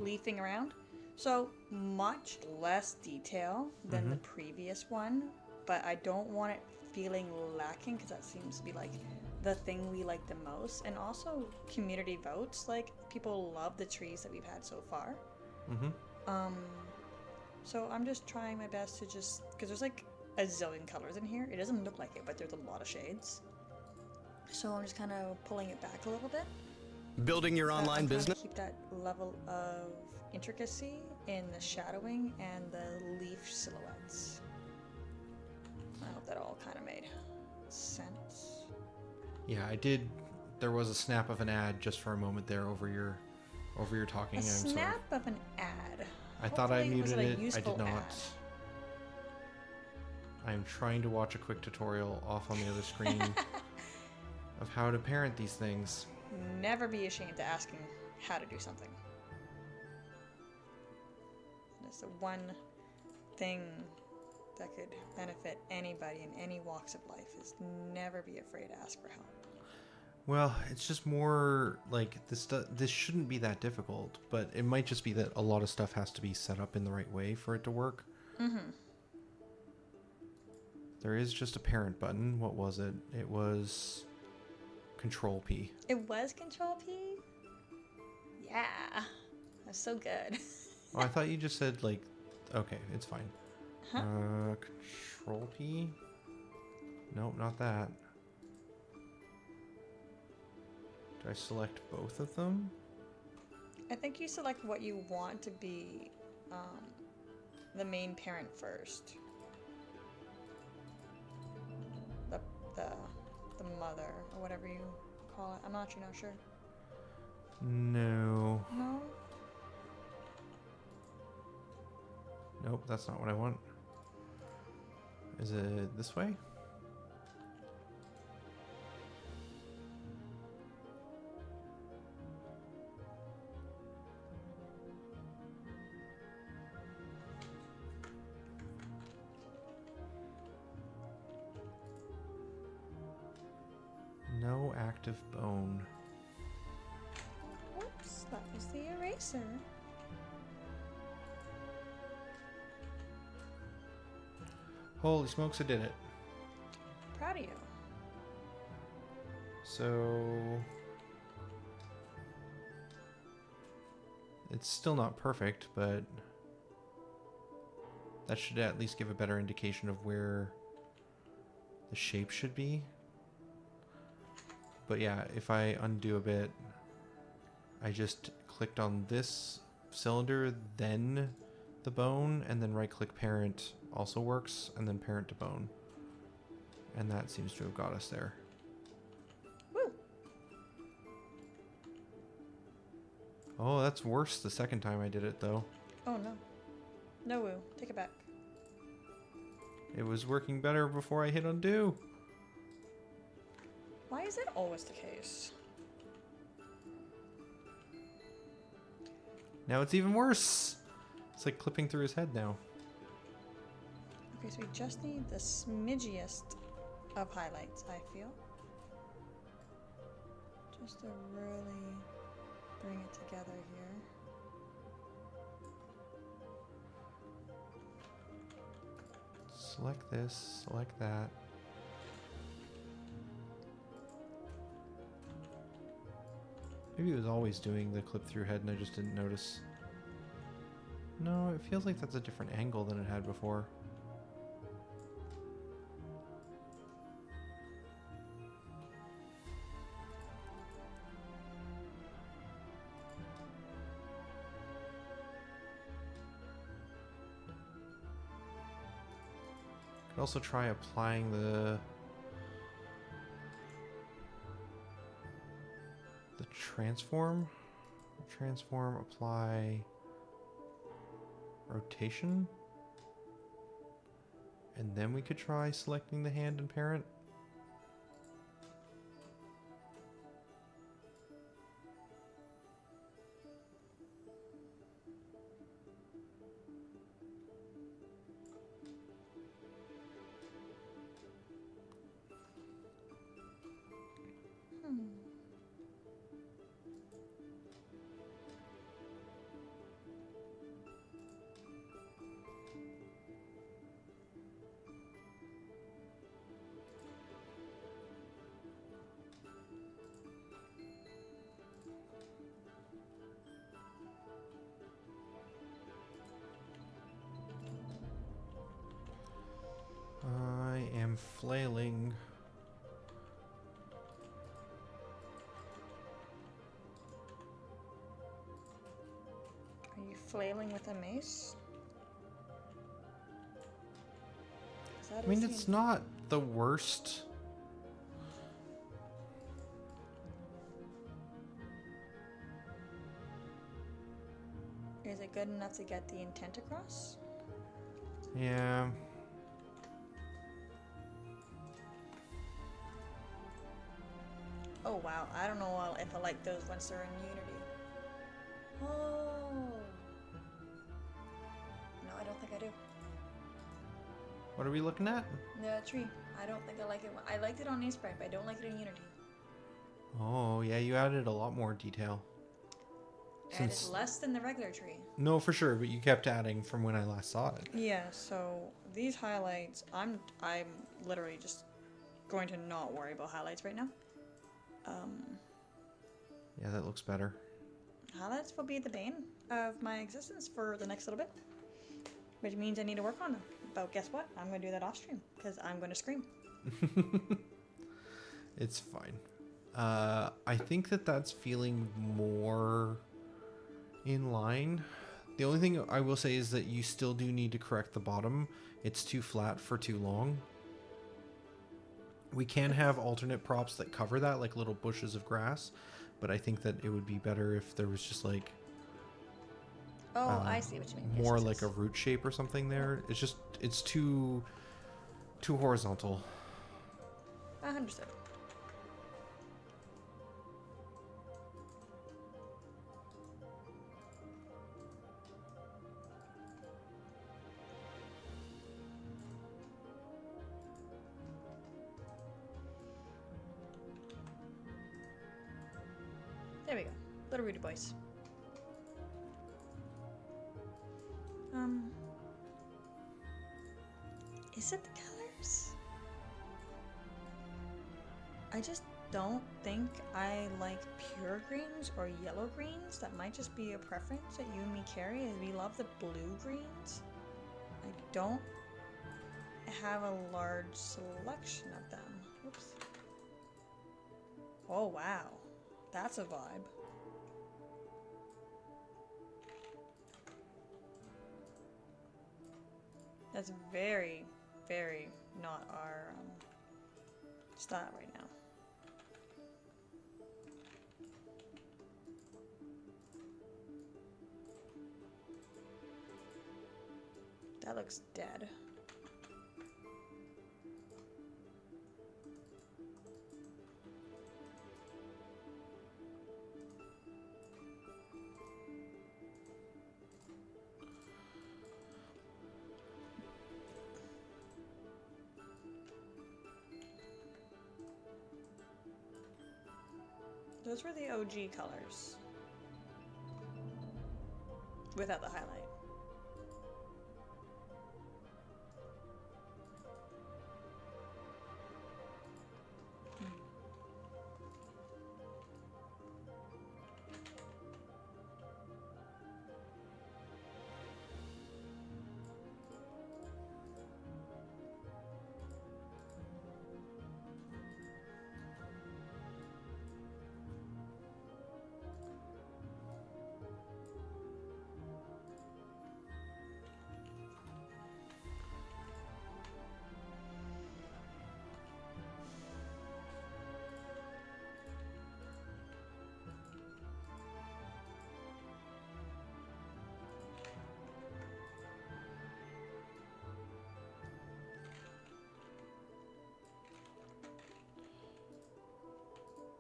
leafing around. So much less detail than the previous one, but I don't want it feeling lacking because that seems to be like the thing we like the most. And also community votes. Like people love the trees that we've had so far. So I'm just trying my best to just, because there's like a zillion colors in here. It doesn't look like it, but there's a lot of shades. So I'm just kind of pulling it back a little bit. Building your online business? Keep that level of intricacy in the shadowing and the leaf silhouettes. I hope that all kind of made. sense. Yeah, I did. There was a snap of an ad just for a moment there over your talking. A I'm sorry. snap of an ad. I thought I Hopefully muted was a it. I useful did not. ad. I'm trying to watch a quick tutorial off on the other screen of how to parent these things. Never be ashamed to asking how to do something. It's the one thing that could benefit anybody in any walks of life is never be afraid to ask for help. Well, it's just more like this shouldn't be that difficult, but it might just be that a lot of stuff has to be set up in the right way for it to work. Mm-hmm. There is just a parent button. What was it? It was Control P. It was Control P? Yeah. That's so good. Oh, I thought you just said like, okay, it's fine. Huh? Control P? Nope, not that. Do I select both of them? I think you select what you want to be the main parent first. The mother, or whatever you call it. I'm not actually not sure. No. No? Nope, that's not what I want. Is it this way? No active bone. Whoops, that was the eraser. Holy smokes, I did it. Proud of you. So it's still not perfect, but that should at least give a better indication of where the shape should be. But yeah, if I undo a bit, I just clicked on this cylinder, then the bone, and then right click parent also works, and then parent to bone. And that seems to have got us there. Woo! Oh, that's worse the second time I did it though. Oh no. No woo. Take it back. It was working better before I hit undo. Why is that always the case? Now it's even worse. It's like clipping through his head now. Okay, so we just need the smidgiest of highlights, I feel. Just to really bring it together here. Select this, select that. Maybe it was always doing the clip through head and I just didn't notice. No, it feels like that's a different angle than it had before. Could also try applying the transform. Transform, apply rotation. And then we could try selecting the hand and parent. I am flailing. Are you flailing with a mace? I mean, it's not the worst Is it good enough to get the intent across? Yeah. Oh wow, I don't know if I like those once they're in Unity. Oh. No, I don't think I do. What are we looking at? The tree. I don't think I like it. I liked it on Sprite, but I don't like it in Unity. Oh, yeah, you added a lot more detail. And it's less than the regular tree. No, for sure, but you kept adding from when I last saw it. Yeah, so these highlights, I'm literally just going to not worry about highlights right now. Yeah, that looks better. Highlights will be the bane of my existence for the next little bit. Which means I need to work on them. But guess what? I'm going to do that off stream because I'm going to scream. It's fine. I think that's feeling more in line. The only thing I will say is that you still do need to correct the bottom. It's too flat for too long. We can have alternate props that cover that, like little bushes of grass, but I think that it would be better if there was just like I see what you mean. more like a root shape or something there. It's too horizontal. I understood. There we go. Little Rudy boys. Is it the colors? I just don't think I like pure greens or yellow greens. That might just be a preference that you and me carry, as we love the blue greens. I don't have a large selection of them. Oops. Oh wow, that's a vibe. That's very, very not our style right now. That looks dead. Those were the OG colors. Without the highlight.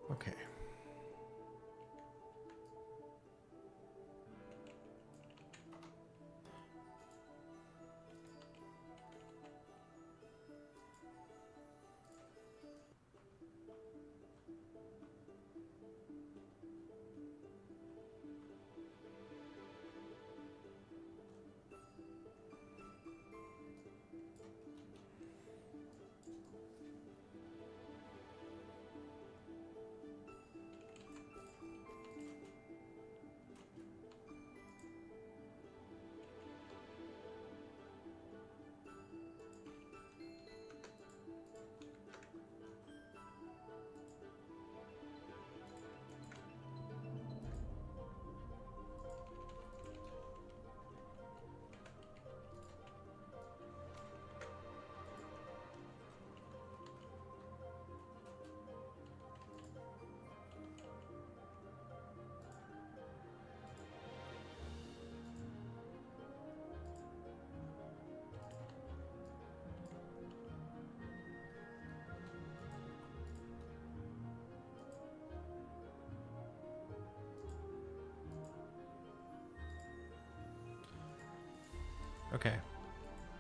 Okay. Okay.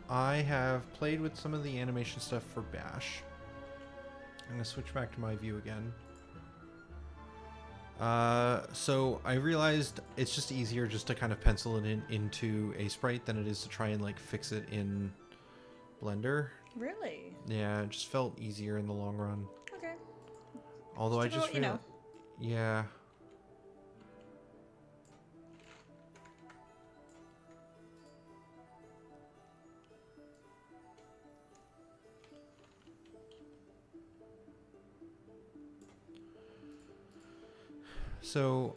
I have played with some of the animation stuff for Bash. I'm going to switch back to my view again. So I realized it's just easier just to kind of pencil it into a sprite than it is to try and like fix it in Blender. Really? Yeah, it just felt easier in the long run. Okay. Although I just you know. Yeah. So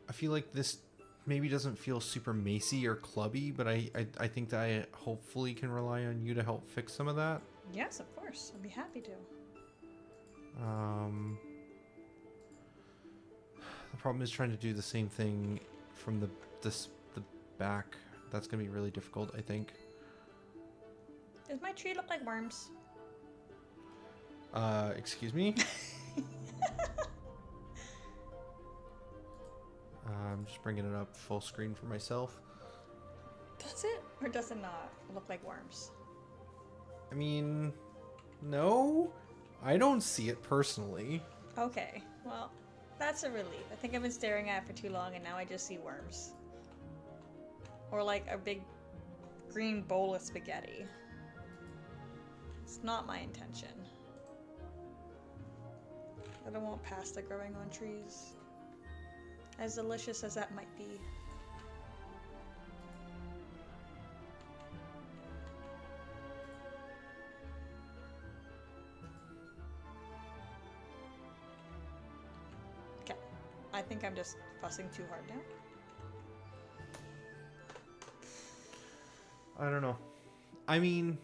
I feel like this maybe doesn't feel super macy or clubby, but I think that I hopefully can rely on you to help fix some of that. Yes, of course. I'd be happy to. The problem is trying to do the same thing from the back. That's gonna be really difficult, I think. Does my tree look like worms? Excuse me? I'm just bringing it up full screen for myself. Does it? Or does it not look like worms? I mean, no, I don't see it personally. Okay, well, that's a relief. I think I've been staring at it for too long and now I just see worms. Or like a big green bowl of spaghetti. It's not my intention. I don't want pasta growing on trees. As delicious as that might be. Okay, I think I'm just fussing too hard now. I don't know. I mean,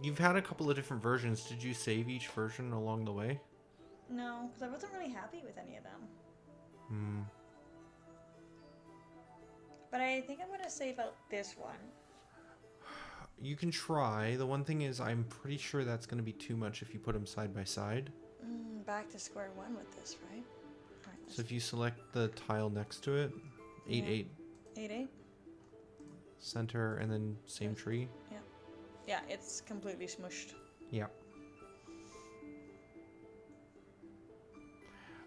you've had a couple of different versions. Did you save each version along the way? No, because I wasn't really happy with any of them. But I think I'm going to save out this one. You can try. The one thing is, I'm pretty sure that's going to be too much if you put them side by side. Back to square one with this, right? All right, So if you select the tile next to it, 8, 8, 8, center, and then same tree. Yeah. Yeah, it's completely smushed. Yeah.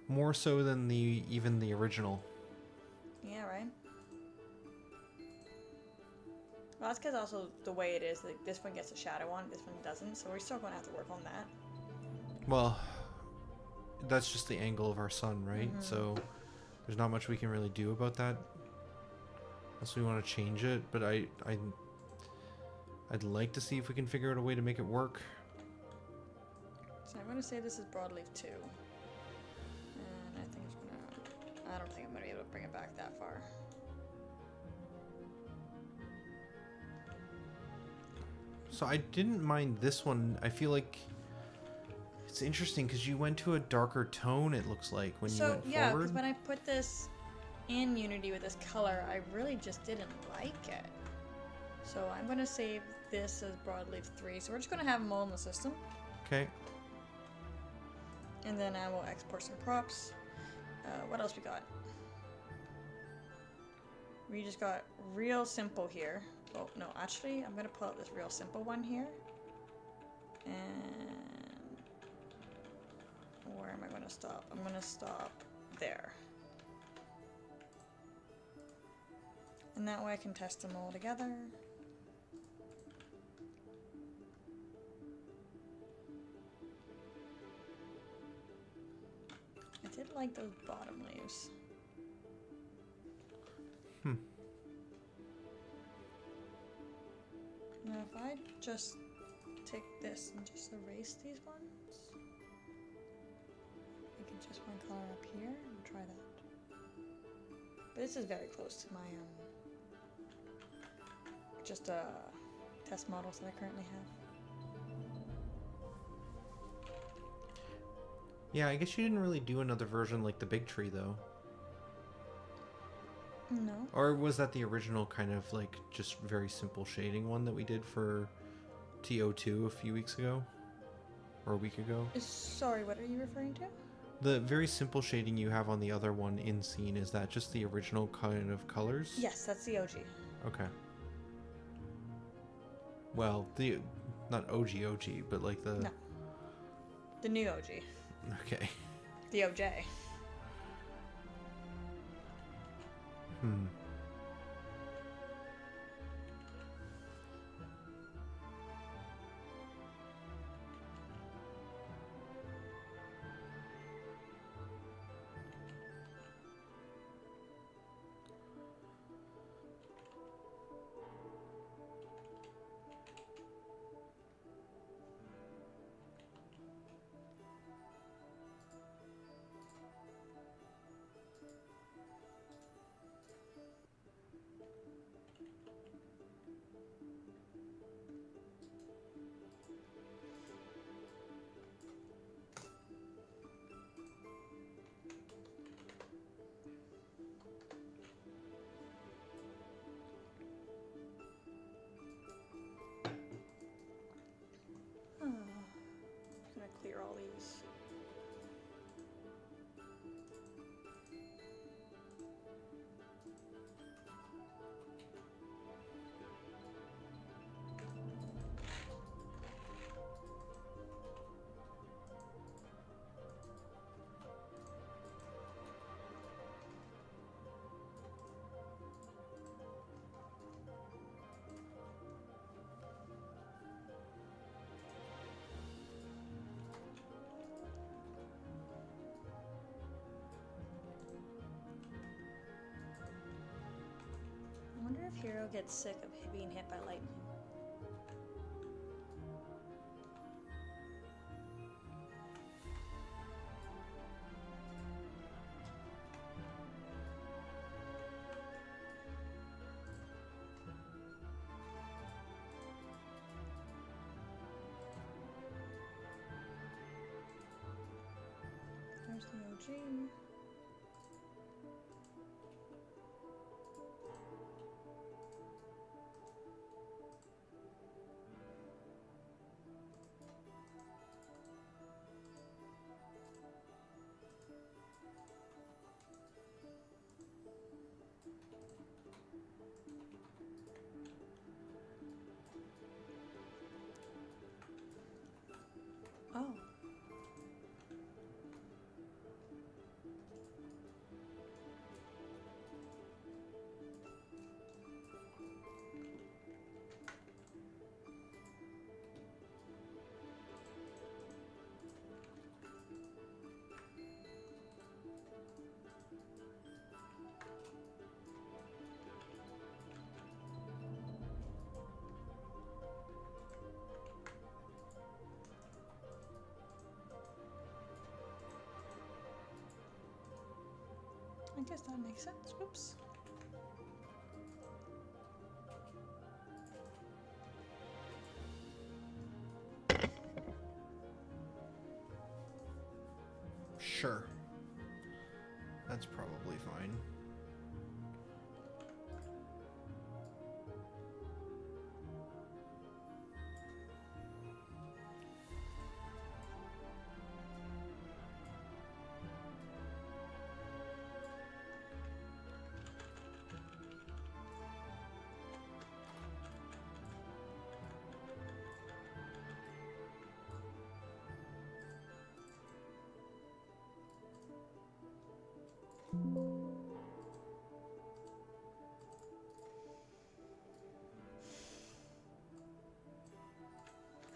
More so than even the original. Yeah, right? Well, that's because also the way it is, like this one gets a shadow on, this one doesn't, so we're still going to have to work on that. Well, that's just the angle of our sun, right? So there's not much we can really do about that unless we want to change it, but I'd like to see if we can figure out a way to make it work. So I'm going to say this is broadleaf 2. And I think I don't think I'm going to be able to bring it back that far. So I didn't mind this one. I feel like it's interesting because you went to a darker tone, it looks like, when you went yeah, forward. because when I put this in Unity with this color, I really just didn't like it. So I'm going to save this as broadleaf 3. So we're just going to have them all in the system. Okay. And then I will export some props. What else we got? We just got real simple here. Oh, no, actually, I'm going to pull out this real simple one here. And where am I going to stop? I'm going to stop there. And that way I can test them all together. I did like those bottom leaves. Now if I just take this and just erase these ones, I can just one color up here and try that. But this is very close to my just test models that I currently have. Yeah, I guess you didn't really do another version like the big tree, though. No. Or was that the original kind of like just very simple shading one that we did for TO2 a few weeks ago? Or a week ago? Sorry, what are you referring to? The very simple shading you have on the other one in scene, is that just the original kind of colors? Yes, that's the OG. Okay. Well, the not OG, but like the. No. The new OG. Okay. The OJ. Hmm. Just gonna clear all these. I wonder if Hero gets sick of being hit by lightning. There's the OG. Oh. I guess that makes sense. Whoops. Sure. That's probably fine.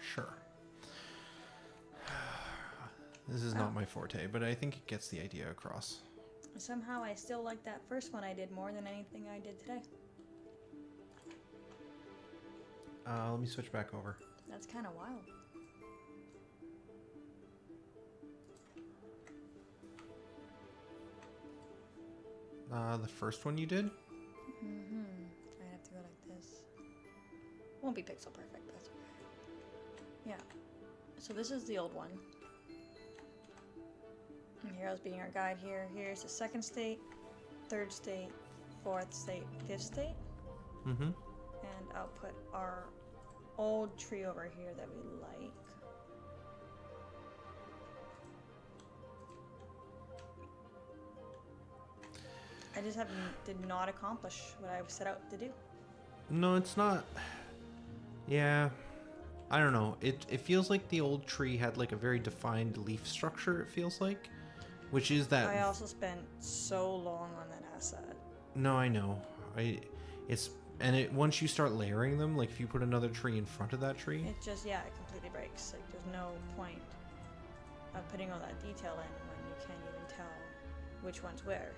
Sure. This is not my forte, but I think it gets the idea across. Somehow I still like that first one I did more than anything I did today. Let me switch back over. That's kind of wild. The first one you did? Mm-hmm. I have to go like this. Won't be pixel perfect, but that's okay. Yeah. So this is the old one. And Hero's being our guide here. Here's the second state, third state, fourth state, fifth state. Mm-hmm. And I'll put our old tree over here that we like. I just did not accomplish what I set out to do. No, it's not. Yeah, I don't know. It feels like the old tree had like a very defined leaf structure. It feels like, which is that. I also spent so long on that asset. No, I know. It's and it once you start layering them, like if you put another tree in front of that tree. It just, yeah, it completely breaks. Like, there's no point of putting all that detail in when you can't even tell which one's where.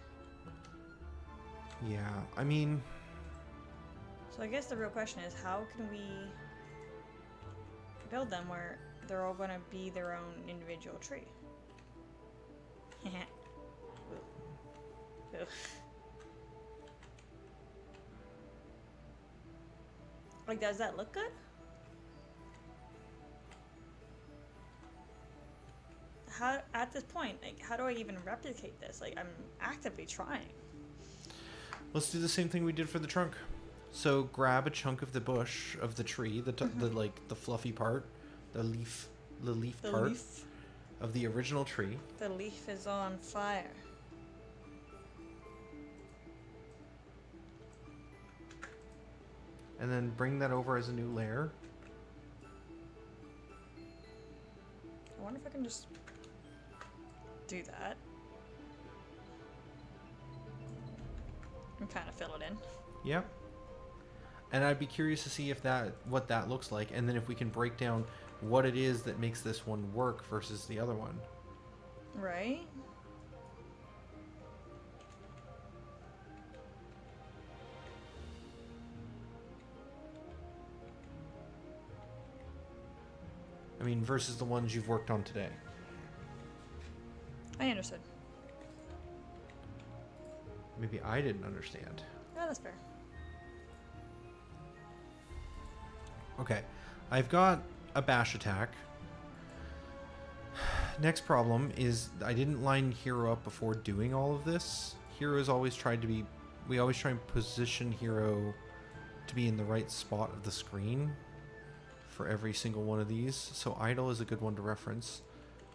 Yeah, I mean, So I guess the real question is, how can we build them where they're all going to be their own individual tree? Ooh. Ooh. Like, does that look good? How, at this point, like, how do I even replicate this? Like, I'm actively trying. let's do the same thing we did for the trunk. So grab a chunk of the bush of the tree, the like the fluffy part, the leaf The part leaf. of the original tree. The leaf is on fire. And then bring that over as a new layer. I wonder if I can just do that. And kind of fill it in. Yep. And I'd be curious to see if what that looks like, and then if we can break down what it is that makes this one work versus the other one. Right? I mean, versus the ones you've worked on today. I understood. Maybe I didn't understand. Yeah, that's fair. Okay, I've got a bash attack. Next problem is I didn't line Hero up before doing all of this. Hero's always tried to be... We always try and position Hero to be in the right spot of the screen for every single one of these. So idle is a good one to reference.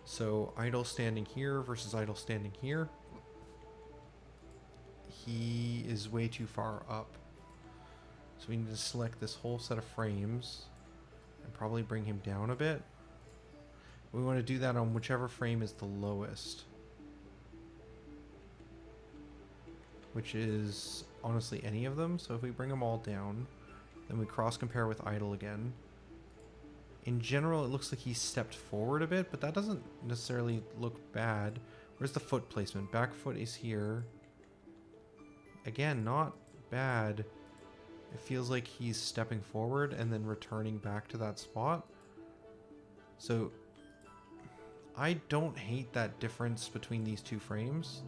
So idle standing here versus idle standing here. He is way too far up. So we need to select this whole set of frames and probably bring him down a bit. We want to do that on whichever frame is the lowest. Which is honestly any of them. So if we bring them all down, then we cross compare with idle again. In general, it looks like he's stepped forward a bit, but that doesn't necessarily look bad. Where's the foot placement? Back foot is here. Again, not bad. It feels like he's stepping forward and then returning back to that spot. So I don't hate that difference between these two frames.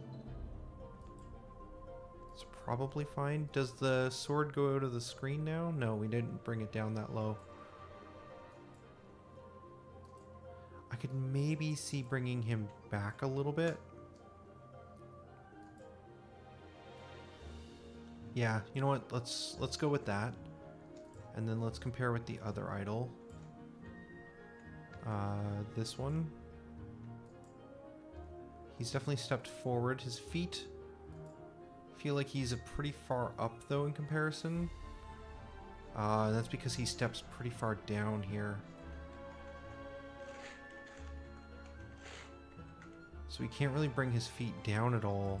It's probably fine. Does the sword go out of the screen now? No, we didn't bring it down that low. I could maybe see bringing him back a little bit. Yeah, you know what? Let's go with that. And then let's compare with the other idol. This one. He's definitely stepped forward. His feet feel like he's a pretty far up though in comparison. That's because he steps pretty far down here. So we can't really bring his feet down at all.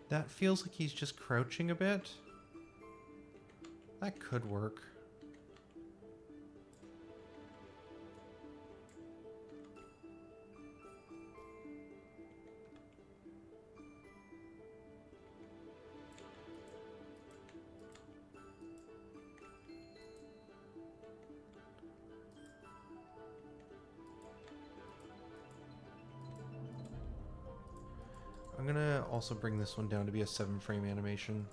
That feels like he's just crouching a bit. That could work. I'm gonna also bring this one down to be a 7-frame animation.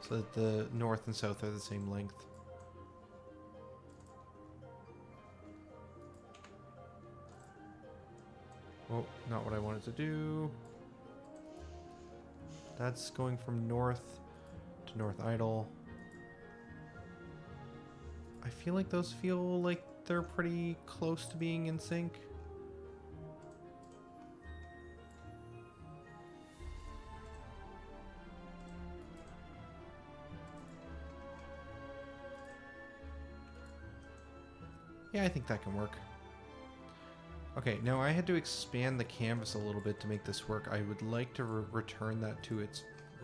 so that the north and south are the same length. Oh, not what I wanted to do. That's going from north to north idle. I feel like those feel like they're pretty close to being in sync. Yeah, I think that can work. Okay, now I had to expand the canvas a little bit to make this work. I would like to return that to its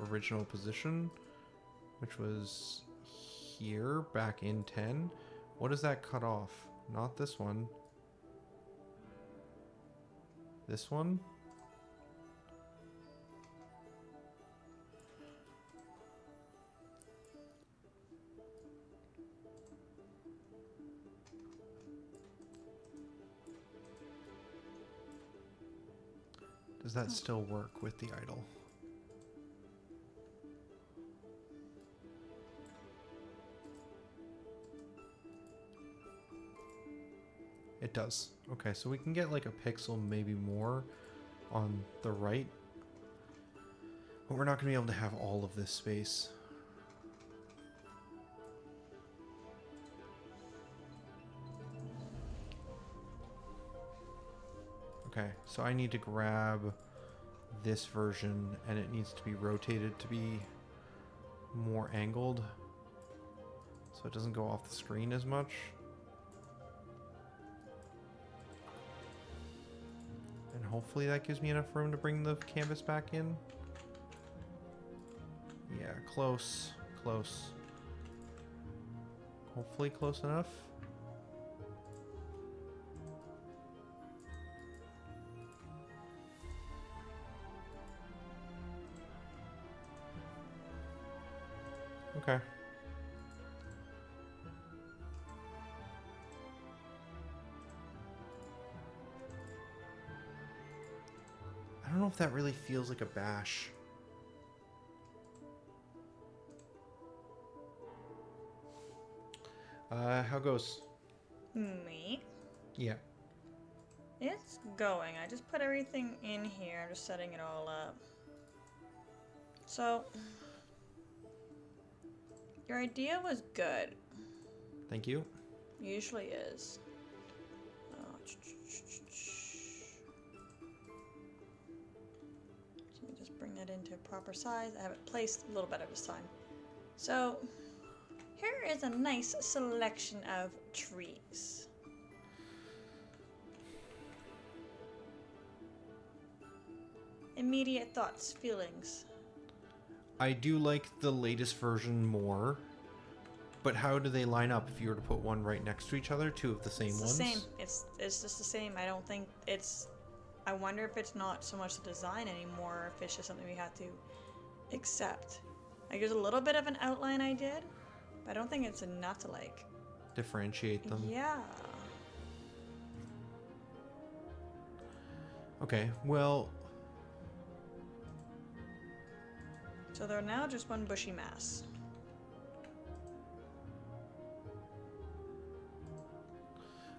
original position, which was here back in 10. What does that cut off? Not this one. This one? Does that still work with the idle? It does. Okay, so we can get like a pixel, maybe more, on the right. But we're not going to be able to have all of this space. Okay, so I need to grab this version and it needs to be rotated to be more angled so it doesn't go off the screen as much. And hopefully that gives me enough room to bring the canvas back in. Yeah, close, close. Hopefully close enough. Okay. I don't know if that really feels like a bash. How goes? Me? Yeah. It's going. I just put everything in here. I'm just setting it all up. So, your idea was good. Thank you. Usually is. Let me just bring that into proper size. I have it placed a little better this time. So, here is a nice selection of trees. Immediate thoughts, feelings. I do like the latest version more, but how do they line up if you were to put one right next to each other, two of the same It's the ones? same. It's just the same. I don't think it's. I wonder if it's not so much the design anymore, or if it's just something we have to accept. Like there's a little bit of an outline I did, but I don't think it's enough to like Differentiate them. Yeah. Okay, well, So they're now just one bushy mass.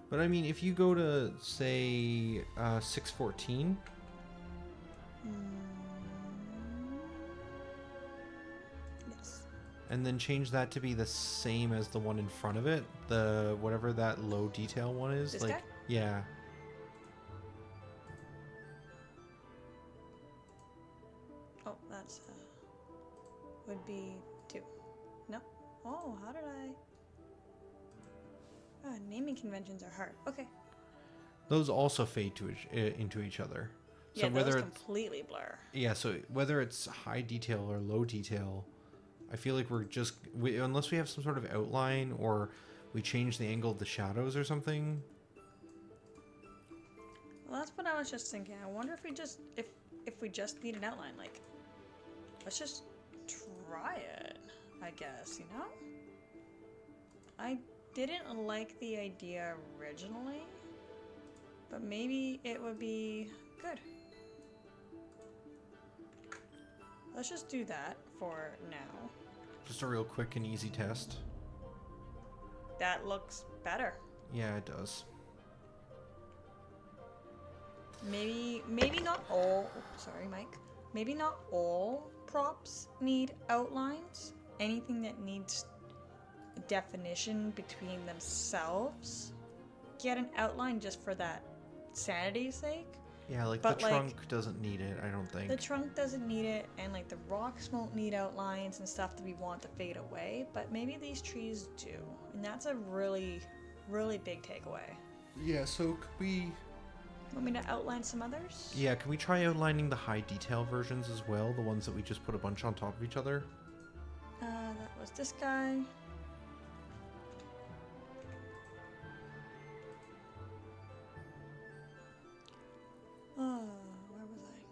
but I mean, if you go to, say, 614, Yes. and then change that to be the same as the one in front of it, the whatever that low detail one is. This like, guy? yeah. Oh, that's would be 2. No. Oh, how did I? Naming conventions are hard. Okay. Those also fade to into each other. So Yeah, whether those it's, completely blur. yeah, so whether it's high detail or low detail, I feel like we're just unless we have some sort of outline or we change the angle of the shadows or something. Well, that's what I was just thinking. I wonder if we just if we just need an outline, like let's just try it, I guess, you know? I didn't like the idea originally, but maybe it would be good. Let's just do that for now. Just a real quick and easy test. That looks better. Yeah, it does. Maybe not all. Sorry, Mike. Maybe not all props need outlines. Anything that needs definition between themselves, get an outline just for that sanity's sake. Yeah, like But, the trunk doesn't need it, I don't think. The trunk doesn't need it, and like the rocks won't need outlines and stuff that we want to fade away, but maybe these trees do. And that's a really, really big takeaway. Yeah, so could we... Want me to outline some others? Yeah, can we try outlining the high detail versions as well? The ones that we just put a bunch on top of each other? That was this guy. Where was I?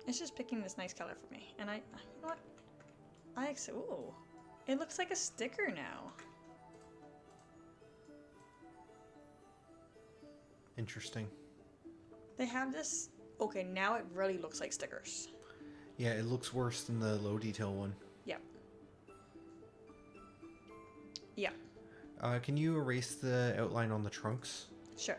It's just picking this nice color for me. And you know what? Ooh. It looks like a sticker now. Interesting. They have this... Okay, now it really looks like stickers. Yeah, it looks worse than the low detail one. Yep. Yeah. Can you erase the outline on the trunks? Sure.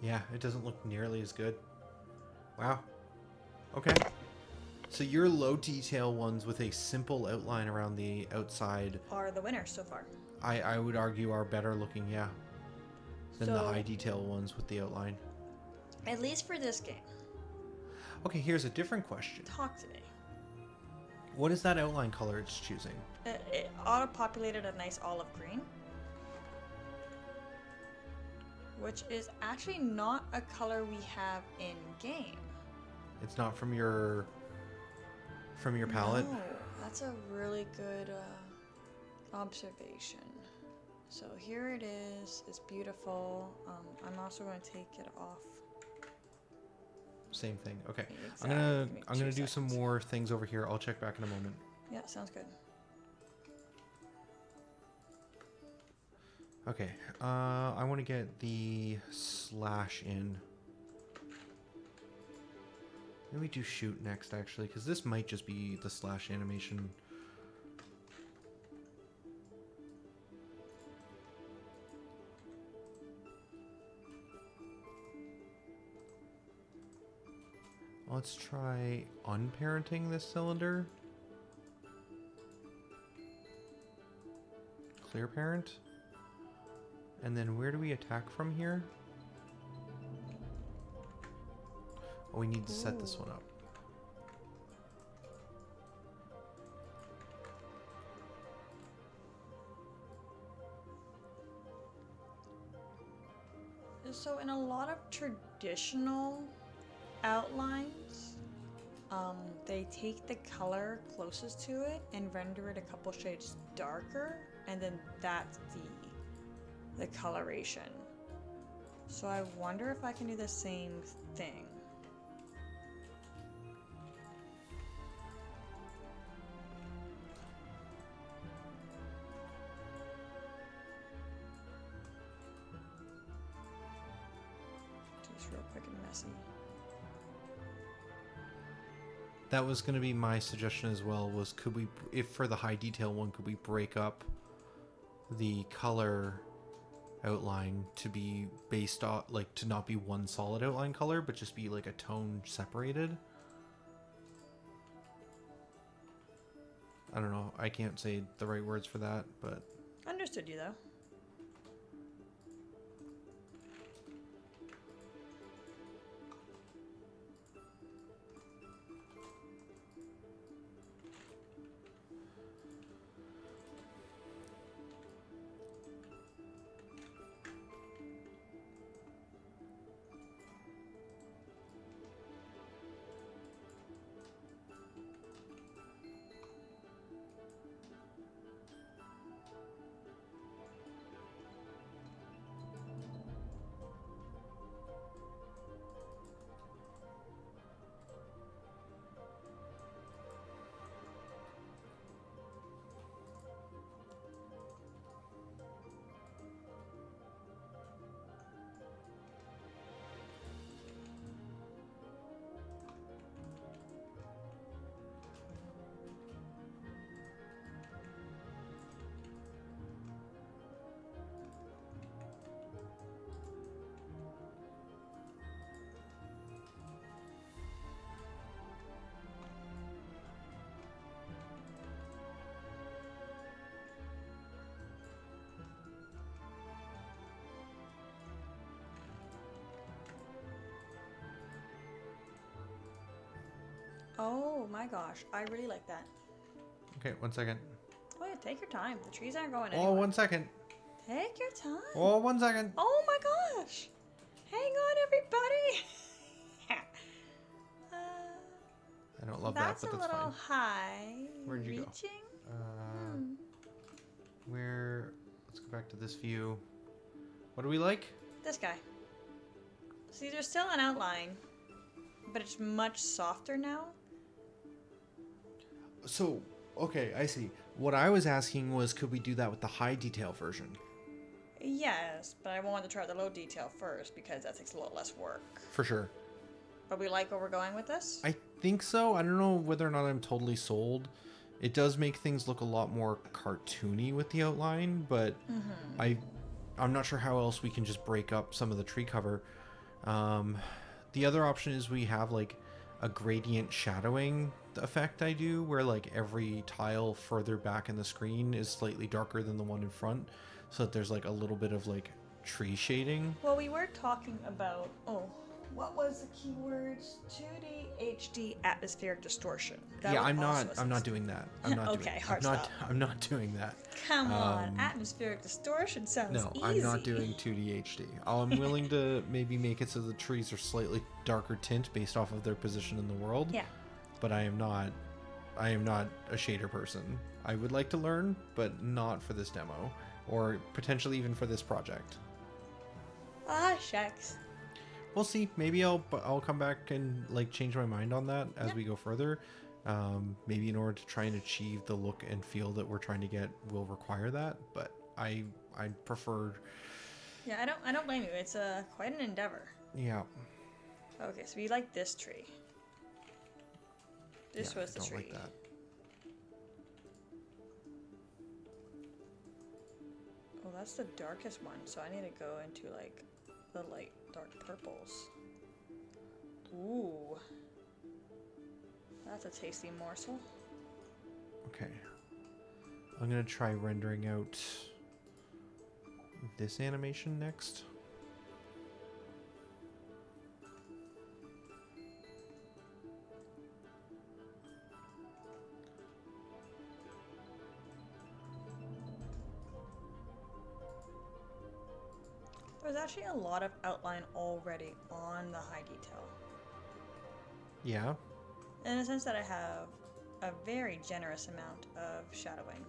Yeah, it doesn't look nearly as good. Wow. Okay. So your low detail ones with a simple outline around the outside Are the winners so far. I would argue are better looking, yeah, than the So- high detail ones with the outline. At least for this game. Okay, here's a different question. Talk to me. What is that outline color it's choosing? It auto-populated a nice olive green. Which is actually not a color we have in game. It's not from your palette? No, that's a really good observation. So here it is. It's beautiful. I'm also going to take it off. Same thing. Okay. Exactly. Give me I'm gonna 2 do some seconds. more things over here. I'll check back in a moment. Yeah, sounds good. Okay. I want to get the slash in. Maybe do shoot next, actually, because this might just be the slash animation. Let's try unparenting this cylinder. Clear parent. And then where do we attack from here? Oh, we need to set this one up. So in a lot of traditional outlines, they take the color closest to it and render it a couple shades darker, and then that's the coloration. So I wonder if I can do the same thing. Just real quick and messy. That was going to be my suggestion as well, was could we, if for the high detail one, could we break up the color outline to be based on, like, to not be one solid outline color, but just be like a tone separated? I don't know. I can't say the right words for that, but... Understood you though. Oh my gosh, I really like that. Okay, 1 second. Oh yeah, take your time. The trees aren't going Oh, anywhere. 1 second. Take your time. Oh, 1 second. Oh my gosh. Hang on, everybody. I don't love that, That's but a that's little fine. high. Where'd you go? Reaching? Where? Let's go back to this view. What do we like? This guy. See, there's still an outline, but it's much softer now. So, okay, I see. What I was asking was, could we do that with the high detail version? Yes, but I wanted to try the low detail first because that takes a lot less work. For sure. But we like where we're going with this? I think so. I don't know whether or not I'm totally sold. It does make things look a lot more cartoony with the outline, but I'm not sure how else we can just break up some of the tree cover. The other option is we have like a gradient shadowing effect I do, where like every tile further back in the screen is slightly darker than the one in front, so that there's like a little bit of like tree shading. Well, we were talking about, what was the keywords? 2D HD atmospheric distortion. That Yeah, was I'm also not. a I'm not doing that. I'm not Okay, doing. hard I'm not. stop. I'm not doing that. Come on, atmospheric distortion sounds No, easy. I'm not doing 2D HD. I'm willing to maybe make it so the trees are slightly darker tint based off of their position in the world. Yeah. But I am not a shader person. I would like to learn, but not for this demo, or potentially even for this project. Ah, shucks. We'll see. Maybe I'll come back and like change my mind on that as we go further. Maybe in order to try and achieve the look and feel that we're trying to get will require that, but I prefer. Yeah, I don't blame you. It's quite an endeavor. Yeah. Okay, so we like this tree. This was the I don't tree. like that. Oh, that's the darkest one, so I need to go into like the light dark purples. Ooh. That's a tasty morsel. Okay. I'm gonna try rendering out this animation next. There's actually a lot of outline already on the high detail. Yeah. In a sense that I have a very generous amount of shadowing.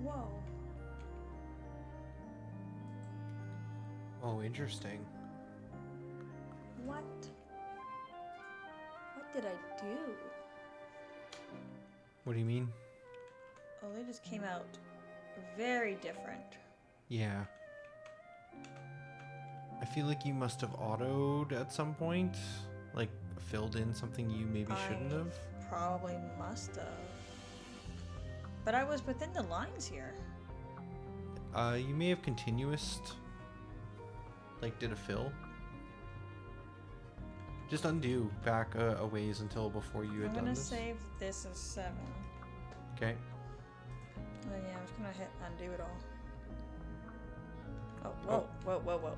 Whoa. Oh, interesting. What? What did I do? What do you mean? Oh, they just came out very different. Yeah. I feel like you must have autoed at some point, like filled in something you maybe shouldn't have. probably must have. But I was within the lines here. You may have continuous, like did a fill. Just undo back a ways until before you had I'm done gonna this. save this as 7. Okay. And then yeah, I'm just gonna hit undo it all. Oh, Oh. whoa.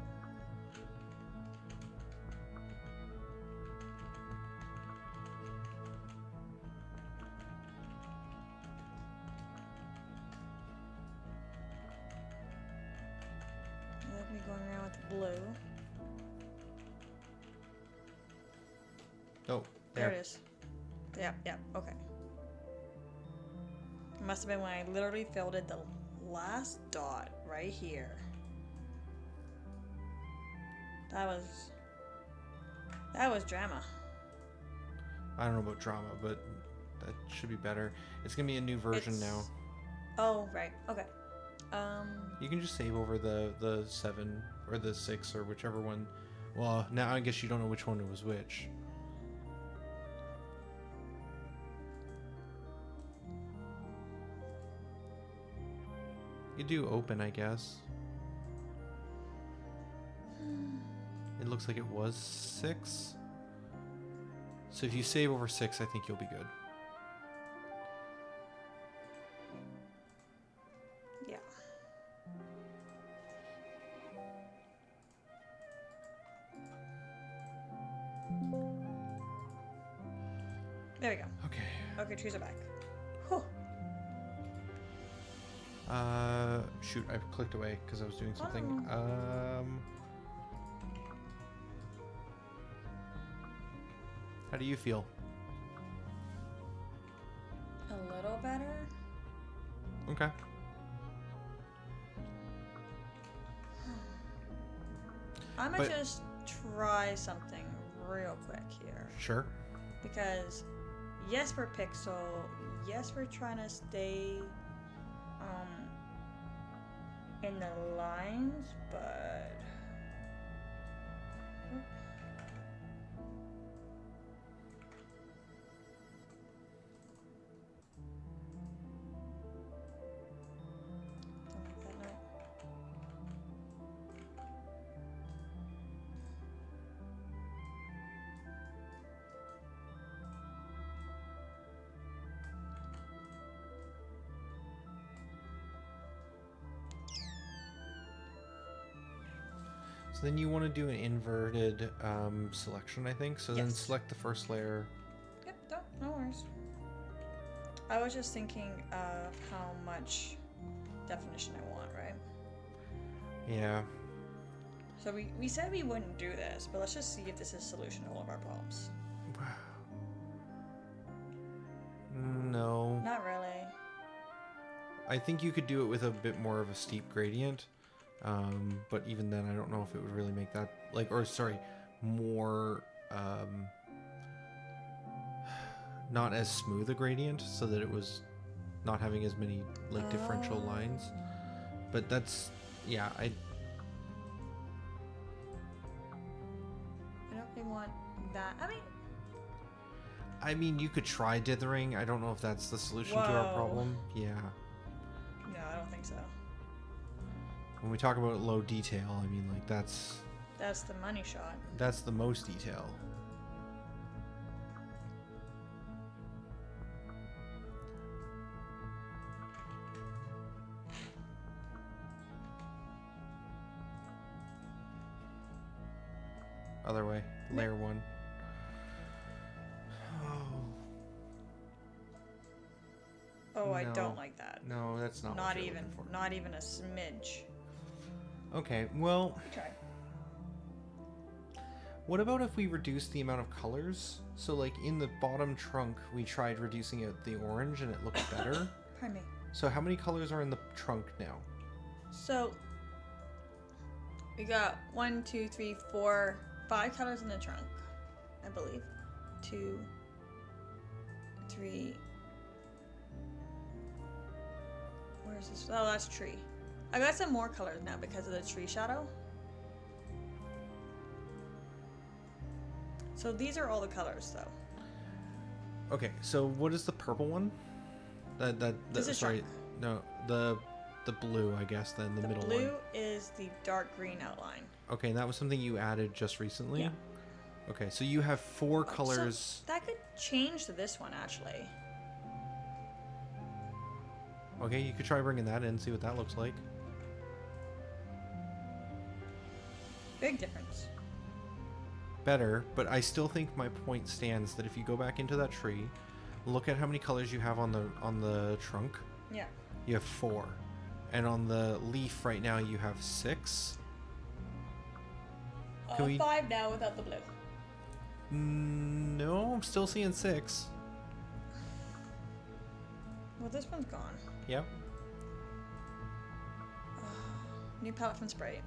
Let me go around with the blue. Oh, There it is. Yep, okay. It must have been when I literally filled in the last dot right here. That was drama. I don't know about drama, but that should be better. It's gonna be a new version now. Oh, right. Okay. You can just save over the 7 or the 6 or whichever one. Well, now I guess you don't know which one was which. You do open, I guess. It looks like it was 6. So if you save over 6, I think you'll be good. Yeah. There we go. Okay. Okay, trees are back. Whew. Shoot, I clicked away because I was doing something. How do you feel? A little better. Okay. I'm gonna But- just try something real quick here. Sure. Because yes, we're pixel. Yes, we're trying to stay in the lines, but don't like that note. So then you want to do an inverted selection, I think. So then Yes. select the first layer. Yep, no worries. I was just thinking of how much definition I want, right? Yeah. So we said we wouldn't do this, but let's just see if this is a solution to all of our problems. No. Not really. I think you could do it with a bit more of a steep gradient. But even then, I don't know if it would really make that, like, or sorry, more, not as smooth a gradient, so that it was not having as many, like, differential lines. But that's, yeah, I don't really want that. I mean, you could try dithering. I don't know if that's the solution to our Whoa. problem. Yeah. No, I don't think so. When we talk about low detail, I mean, like, that's the money shot. that's the most detail. Other way, layer 1. Oh, I No. don't like that. No, that's not. Not what you're even. looking for. Not even a smidge. Okay, well, Try. what about if we reduce the amount of colors? So, like, in the bottom trunk, we tried reducing it the orange, and it looked better. Pardon me. So, how many colors are in the trunk now? So we got 1, 2, 3, 4, 5 colors in the trunk, I believe. 2, 3. Where's this? Oh, that's tree. I got some more colors now because of the tree shadow. So these are all the colors, though. Okay, so what is the purple one? This is sorry, chalk. no, the blue, I guess, then the The middle blue one. is the dark green outline. Okay, and that was something you added just recently? Yeah. Okay, so you have 4 Oh, colors. So that could change to this one, actually. Okay, you could try bringing that in, see what that looks like. Big difference. Better, but I still think my point stands that if you go back into that tree, look at how many colors you have on the trunk. Yeah. You have 4. And on the leaf right now you have 6. Can we... 5 now without the blue. No, I'm still seeing 6. Well, this one's gone. Yep. New palette from Sprite.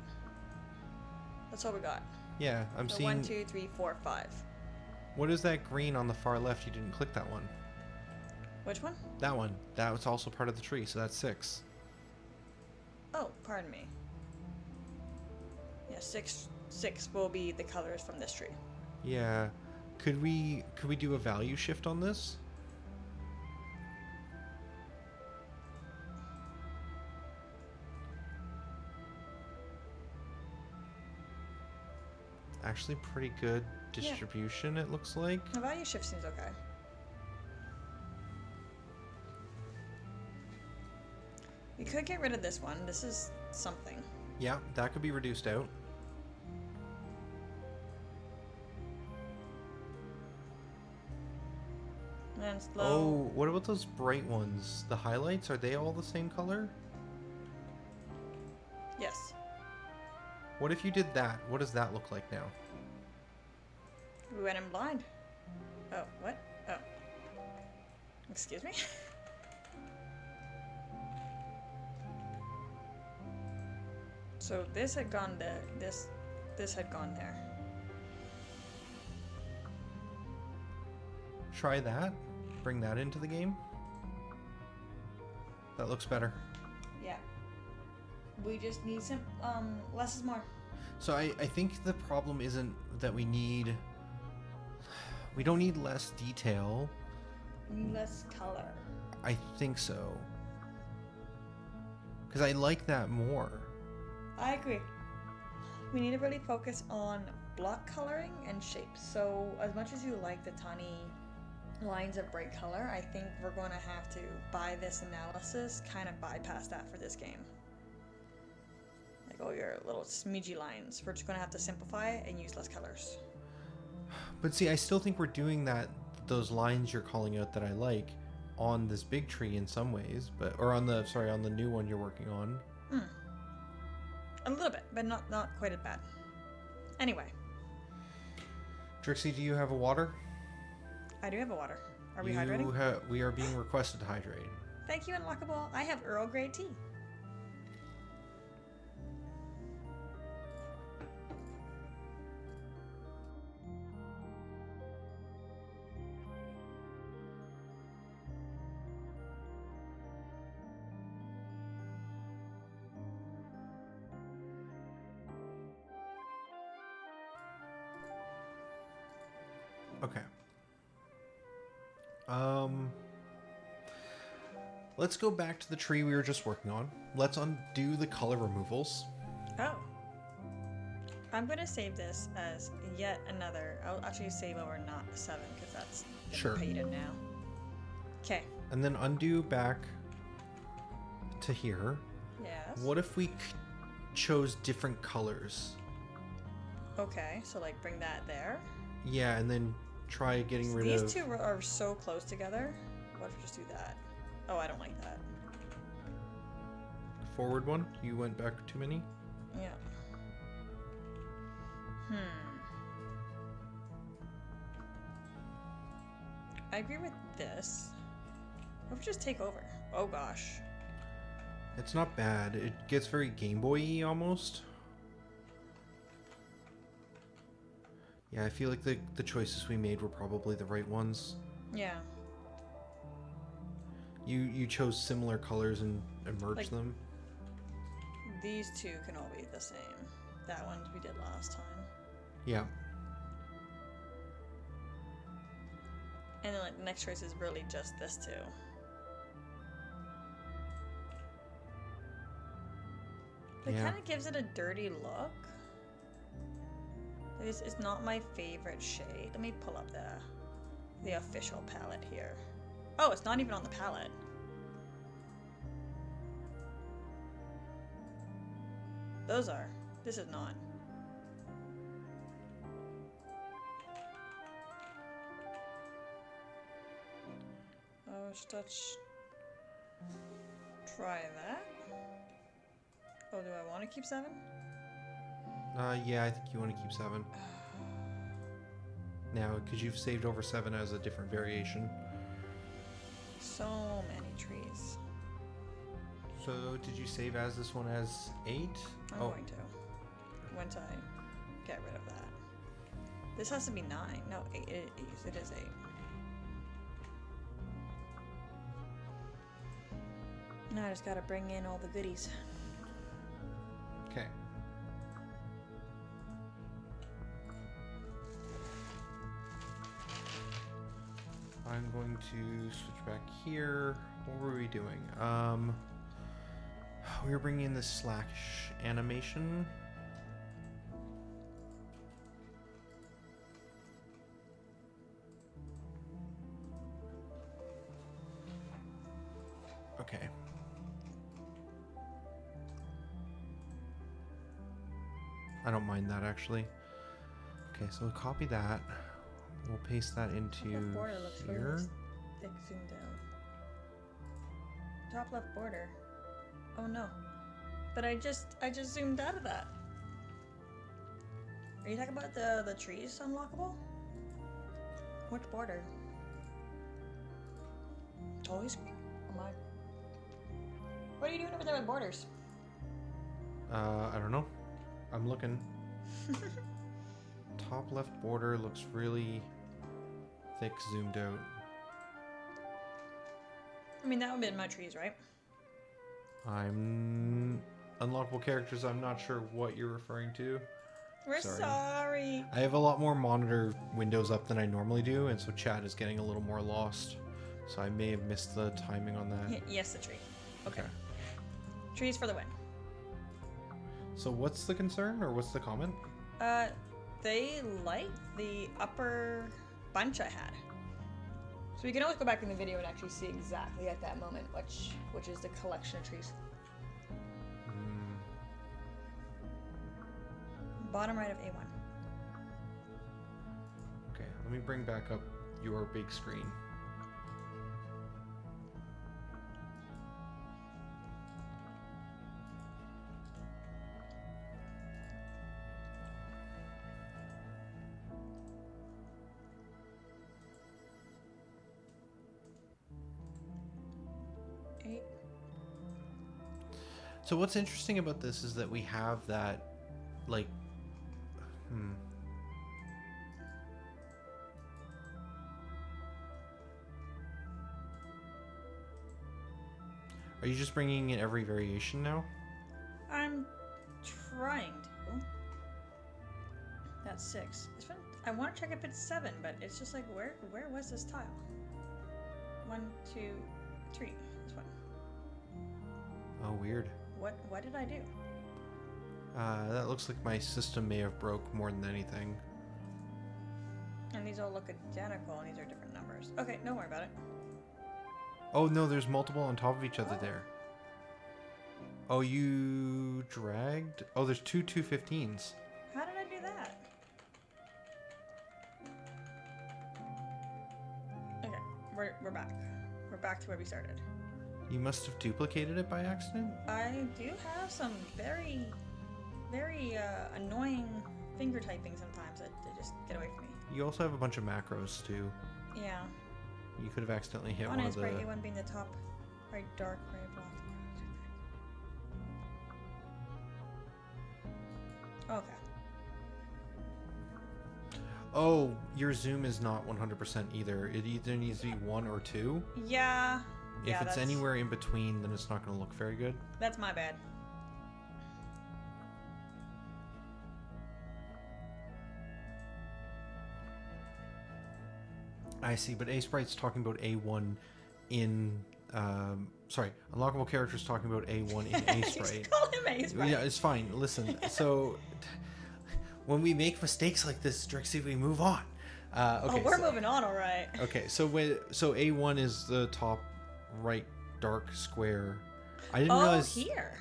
That's all we got. Yeah, I'm So seeing... 1, 2, 3, 4, 5. What is that green on the far left? You didn't click that one. Which one? That one. That was also part of the tree, so that's 6. Oh, pardon me. Yeah, 6 will be the colors from this tree. Yeah. Could we do a value shift on this? Actually pretty good distribution, it looks like. The value shift seems okay. We could get rid of this one. This is something. Yeah, that could be reduced out. And slow. Oh, what about those bright ones? The highlights, are they all the same color? Yes. What if you did that? What does that look like now? We went in blind. Oh, what? Oh. Excuse me? So this had gone there. This had gone there. Try that. Bring that into the game. That looks better. Yeah. We just need some less is more. So I think the problem isn't that we don't need less detail. We need less color. I think so. Because I like that more. I agree. We need to really focus on block coloring and shapes. So as much as you like the tiny lines of bright color, I think we're going to have to, by this analysis, kind of bypass that for this game. Like all your little smidgy lines, we're just going to have to simplify it and use less colors. But see, I still think we're doing those lines you're calling out that I like on this big tree in some ways, or on the new one you're working on. A little bit, but not quite as bad. Anyway. Drixy, do you have a water? I do have a water. Are we hydrating? We are being requested to hydrate. Thank you, Unlockable. I have Earl Grey tea. Okay. Let's go back to the tree we were just working on. Let's undo the color removals. Oh. I'm going to save this as yet another. I'll actually save over not 7 because that's Sure. repeated now. Okay. And then undo back to here. Yes. What if we chose different colors? Okay, so like bring that there. Yeah, and then try getting rid These of... two are so close together. What if we just do that? Oh, I don't like that. Forward one? You went back too many? Yeah. I agree with this. What if we just take over? Oh gosh. It's not bad. It gets very Game Boy-y almost. Yeah, I feel like the choices we made were probably the right ones. Yeah. You chose similar colors and merged Like- them. These two can all be the same. That one we did last time. Yeah. And then like the next choice is really just this two. It Yeah. kind of gives it a dirty look. This is not my favorite shade. Let me pull up the official palette here. Oh, it's not even on the palette. Those are. This is not. Oh, let's try that. Oh, do I want to keep 7? Yeah, I think you want to keep 7. Now, because you've saved over 7 as a different variation. So many trees. So, did you save as this one as 8? I'm going to. Once I get rid of that. This has to be 9. No, 8. It is 8. Now I just gotta bring in all the goodies. Okay. I'm going to switch back here. What were we doing? We were bringing in this slash animation. Okay. I don't mind that actually. Okay, so we'll copy that. We'll paste that into Top left border looks really here. thick zoomed out. Top left border. Oh no. But I just zoomed out of that. Are you talking about the trees unlockable? Which border? Toy screen? Oh my. What are you doing over there with borders? I don't know. I'm looking. Top left border looks really thick zoomed out. I mean, that would have been my trees, right? I'm unlockable characters. I'm not sure what you're referring to. We're Sorry. sorry. I have a lot more monitor windows up than I normally do, and so chat is getting a little more lost. So I may have missed the timing on that. Yes, the tree. Okay. Trees for the win. So what's the concern, or what's the comment? They like the upper bunch I had. So we can always go back in the video and actually see exactly at that moment which is the collection of trees. Bottom right of A1. Okay, let me bring back up your big screen. So what's interesting about this is that we have that, like, Are you just bringing in every variation now? I'm trying to. That's 6. This one, I want to check if it's 7, but it's just like, where was this tile? 1, 2, 3. This one. Oh, weird. What did I do? That looks like my system may have broke more than anything. And these all look identical, and these are different numbers. Okay, don't worry about it. Oh no, there's multiple on top of each other there. Oh, you dragged? Oh, there's two 215s. How did I do that? Okay, we're back. We're back to where we started. You must have duplicated it by accident? I do have some very, very annoying finger typing sometimes that they just get away from me. You also have a bunch of macros too. Yeah. You could have accidentally hit One one of is the... bright A1 being the top, right dark, right black. Okay. Oh, your zoom is not 100% either. It either needs to be 1 or 2. Yeah. If Yeah, it's anywhere in between, then it's not going to look very good. That's my bad. I see, but A Sprite's talking about A1 in. Sorry, unlockable characters talking about A1 in A Sprite. Just call him A Sprite. Yeah, it's fine. Listen, so when we make mistakes like this, Drixy, we move on. Okay, we're moving on, all right. Okay, so A1 is the top right dark square. I didn't realize. Here.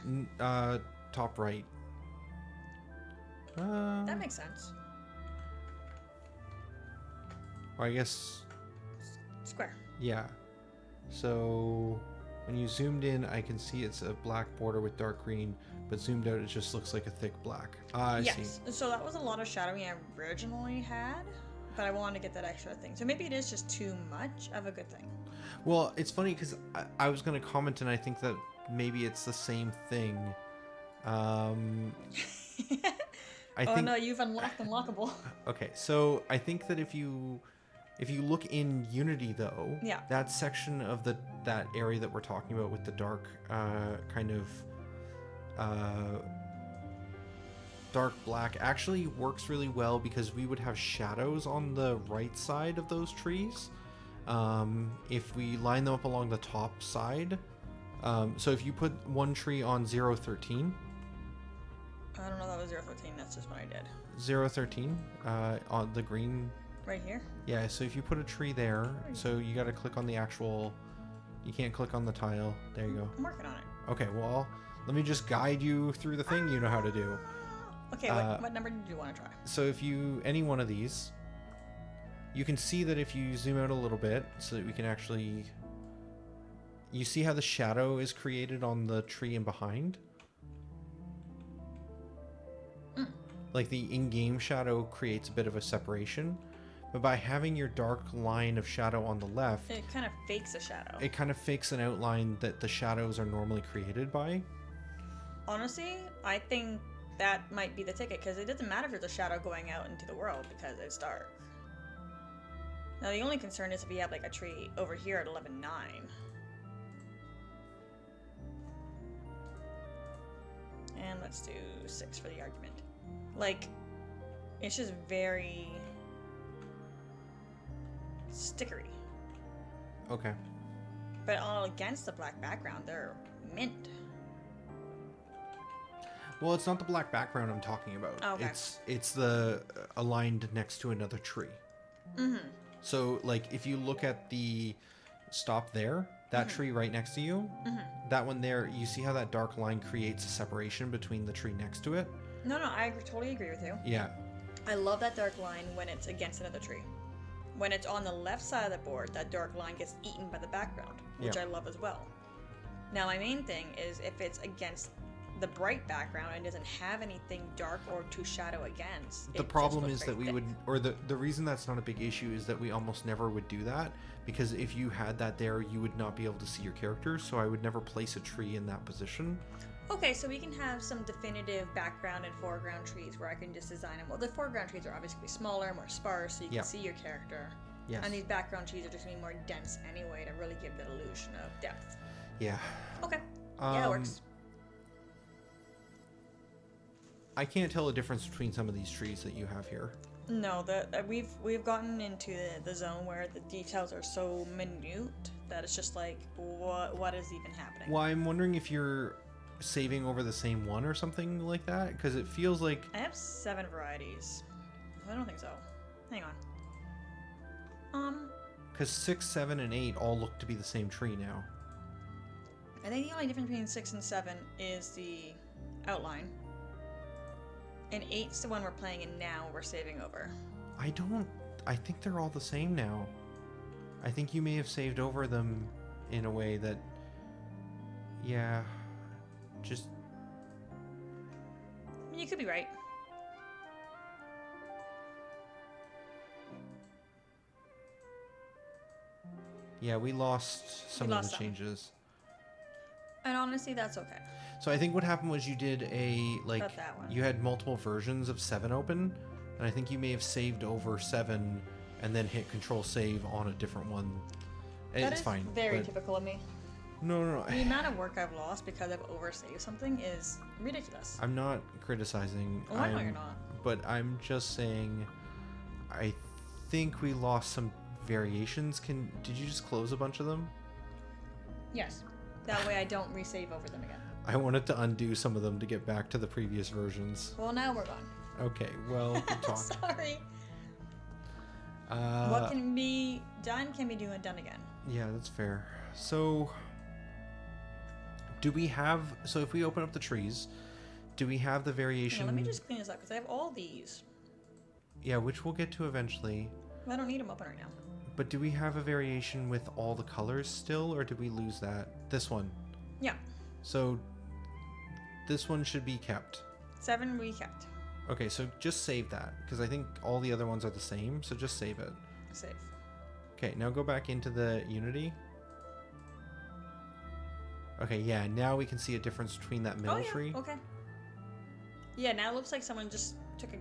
Top right. That makes sense. I guess. Square. Yeah. So when you zoomed in, I can see it's a black border with dark green, but zoomed out, it just looks like a thick black. I see. So that was a lot of shadowing I originally had, but I wanted to get that extra thing. So maybe it is just too much of a good thing. Well, it's funny because I was going to comment, and I think that maybe it's the same thing. I think, no, you've unlocked unlockable. Okay, so I think that if you look in Unity though, Yeah. that section of that area that we're talking about with the dark kind of dark black actually works really well because we would have shadows on the right side of those trees if we line them up along the top side. So if you put one tree on 013. I don't know, that was 013, that's just what I did. 013 on the green. Right here? Yeah, so if you put a tree there, so you got to click on the actual, you can't click on the tile. There you go. I'm working on it. Okay, well, let me just guide you through the thing you know how to do. Okay, what number did you want to try? So if you, any one of these, you can see that if you zoom out a little bit so that we can actually, you see how the shadow is created on the tree and behind? Like the in-game shadow creates a bit of a separation, but by having your dark line of shadow on the left, It kind of fakes a shadow. it kind of fakes an outline that the shadows are normally created by. Honestly, I think that might be the ticket, because it doesn't matter if there's a shadow going out into the world, because it's dark. Now, the only concern is if you have, like, a tree over here at 11.9. And let's do 6 for the argument. Like, it's just very stickery. Okay. But all against the black background, they're mint. Well, it's not the black background I'm talking about. Oh, okay. It's the aligned next to another tree. Mm-hmm. So, like, if you look at the stop there, that tree right next to you, that one there, you see how that dark line creates a separation between the tree next to it? No, I totally agree with you. Yeah. I love that dark line when it's against another tree. When it's on the left side of the board, that dark line gets eaten by the background, which Yeah. I love as well. Now, my main thing is if it's against the bright background and doesn't have anything dark or to shadow against. The problem is that we would, or the reason that's not a big issue is that we almost never would do that, because if you had that there, you would not be able to see your characters, so I would never place a tree in that position. Okay, so we can have some definitive background and foreground trees where I can just design them. Well, the foreground trees are obviously smaller, more sparse, so you can see your character. Yes. And these background trees are just going to be more dense anyway to really give that illusion of depth. Yeah. Okay. Yeah, it works. I can't tell the difference between some of these trees that you have here. No, we've gotten into the zone where the details are so minute that it's just like, what is even happening? Well, I'm wondering if you're saving over the same one or something like that, because it feels like... I have 7 varieties. I don't think so. Hang on. Because 6, 7, and 8 all look to be the same tree now. I think the only difference between 6 and 7 is the outline. And 8's the one we're playing in now, we're saving over. I think they're all the same now. I think you may have saved over them in a way that... Yeah... Just... You could be right. Yeah, we lost some of the changes. And honestly, that's okay. So I think what happened was you did Got that one. you had multiple versions of 7 open, and I think you may have saved over 7 and then hit Control Save on a different one. That It's is fine. very but- typical of me. No. The amount of work I've lost because I've oversaved something is ridiculous. I'm not criticizing. Oh, I know you're not. But I'm just saying, I think we lost some variations. Did you just close a bunch of them? Yes. That way I don't resave over them again. I wanted to undo some of them to get back to the previous versions. Well, now we're gone. Okay, well, good talk. Sorry. What can be done can be done again. Yeah, that's fair. So, do we have... So if we open up the trees, do we have the variation... Let me just clean this up, because I have all these. Yeah, which we'll get to eventually. I don't need them open right now. But do we have a variation with all the colors still, or did we lose that? This one. Yeah. So, this one should be kept. 7 we kept. Okay, so just save that, because I think all the other ones are the same, so just save it. Save. Okay, now go back into the Unity. Okay, yeah, now we can see a difference between that middle tree. Okay. Yeah, now it looks like someone just took a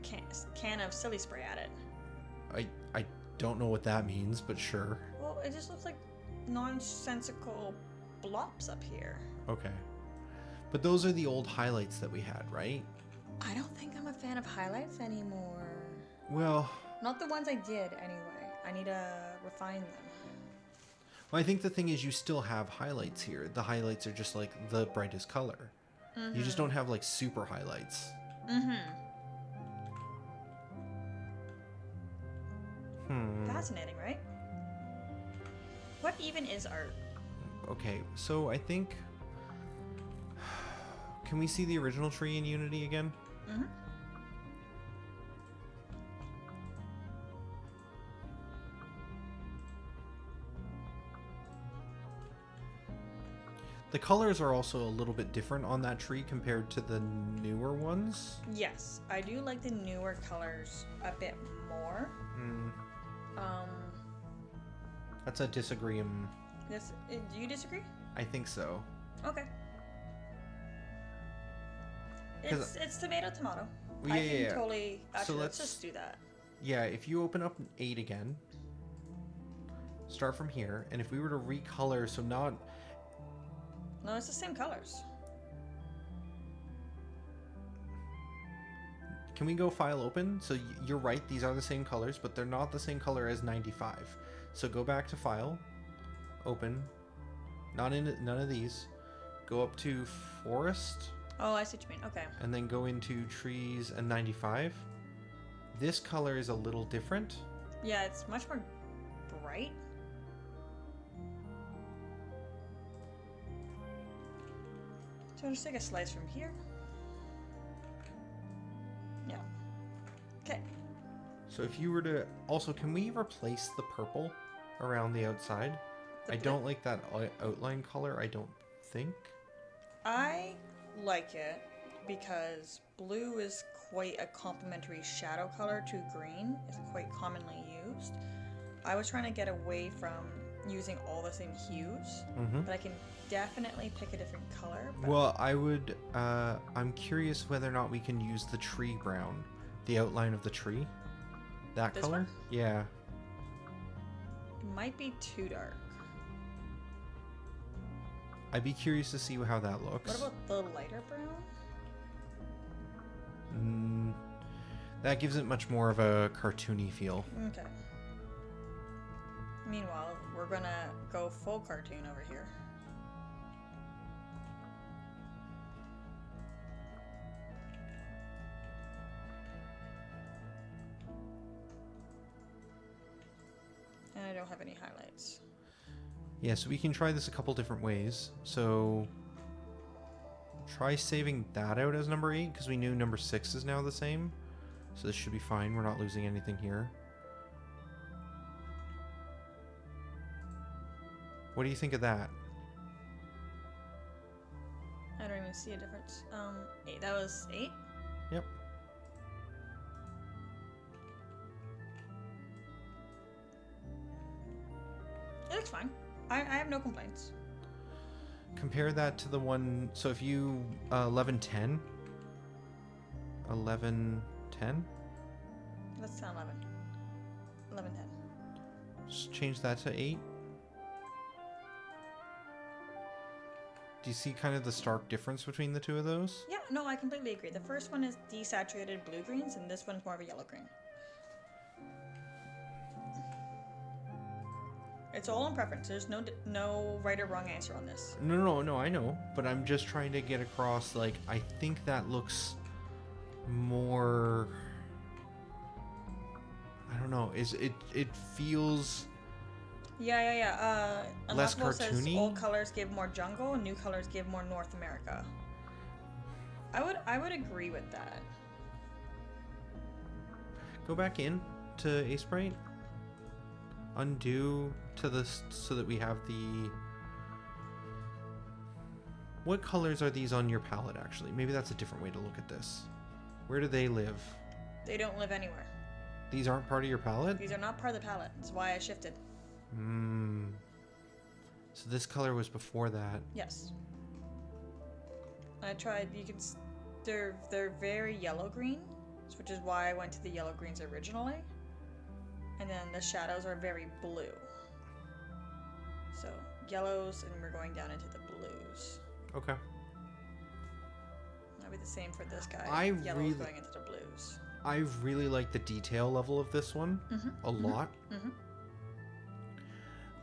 can of silly spray at it. I don't know what that means, but sure. Well, it just looks like nonsensical blobs up here. Okay. But those are the old highlights that we had, right? I don't think I'm a fan of highlights anymore. Well... Not the ones I did, anyway. I need to refine them. Well, I think the thing is you still have highlights here. The highlights are just like the brightest color. Mm-hmm. You just don't have like super highlights. Fascinating, right? What even is art? Okay, so I think... Can we see the original tree in Unity again? The colors are also a little bit different on that tree compared to the newer ones. Yes, I do like the newer colors a bit more. That's a disagree. Do you disagree? I think so. Okay. It's tomato. Well, I can totally... Actually, so let's just do that. Yeah, if you open up 8 again, start from here, and if we were to recolor, so not... No, it's the same colors. Can we go file open? So you're right, these are the same colors, but they're not the same color as 95. So go back to file, open, none of these, go up to forest. Oh, I see what you mean. Okay. And then go into trees and 95. This color is a little different. Yeah, it's much more bright. So I'll just take a slice from here. Yeah. Okay. So if you were to... Also, can we replace the purple around the outside? I don't like that outline color, I don't think. I like it because blue is quite a complementary shadow color to green. It's quite commonly used. I was trying to get away from using all the same hues, but I can definitely pick a different color. Well, I'm curious whether or not we can use the tree brown, the outline of the tree. That this color? One? Yeah. It might be too dark. I'd be curious to see how that looks. What about the lighter brown? That gives it much more of a cartoony feel. Okay. Meanwhile, we're gonna go full cartoon over here. And I don't have any highlights. Yeah, so we can try this a couple different ways. So try saving that out as number 8, because we knew number 6 is now the same. So this should be fine. We're not losing anything here. What do you think of that? I don't even see a difference. 8. That was 8? Yep. It looks fine. I have no complaints. Compare that to the one... So if you... 1110. 1110? Let's tell 11. 1110. Just change that to 8. Do you see kind of the stark difference between the two of those? Yeah, no, I completely agree. The first one is desaturated blue-greens, and this one's more of a yellow-green. It's all on preference. There's no right or wrong answer on this. No, I know, but I'm just trying to get across, like, I think that looks more, I don't know, it feels Yeah. less Unlockable says cartoony? old colors give more jungle, new colors give more North America. I would agree with that. Go back in to Ace Sprite. Undo to this so that we have the... What colors are these on your palette, actually? Maybe that's a different way to look at this. Where do they live? They don't live anywhere. These aren't part of your palette? These are not part of the palette. That's why I shifted. So this color was before that. Yes. I tried. You can. They're very yellow green, which is why I went to the yellow greens originally. And then the shadows are very blue. So yellows, and we're going down into the blues. Okay. That'll be the same for this guy. really Yellows going into the blues. I really like the detail level of this one a lot.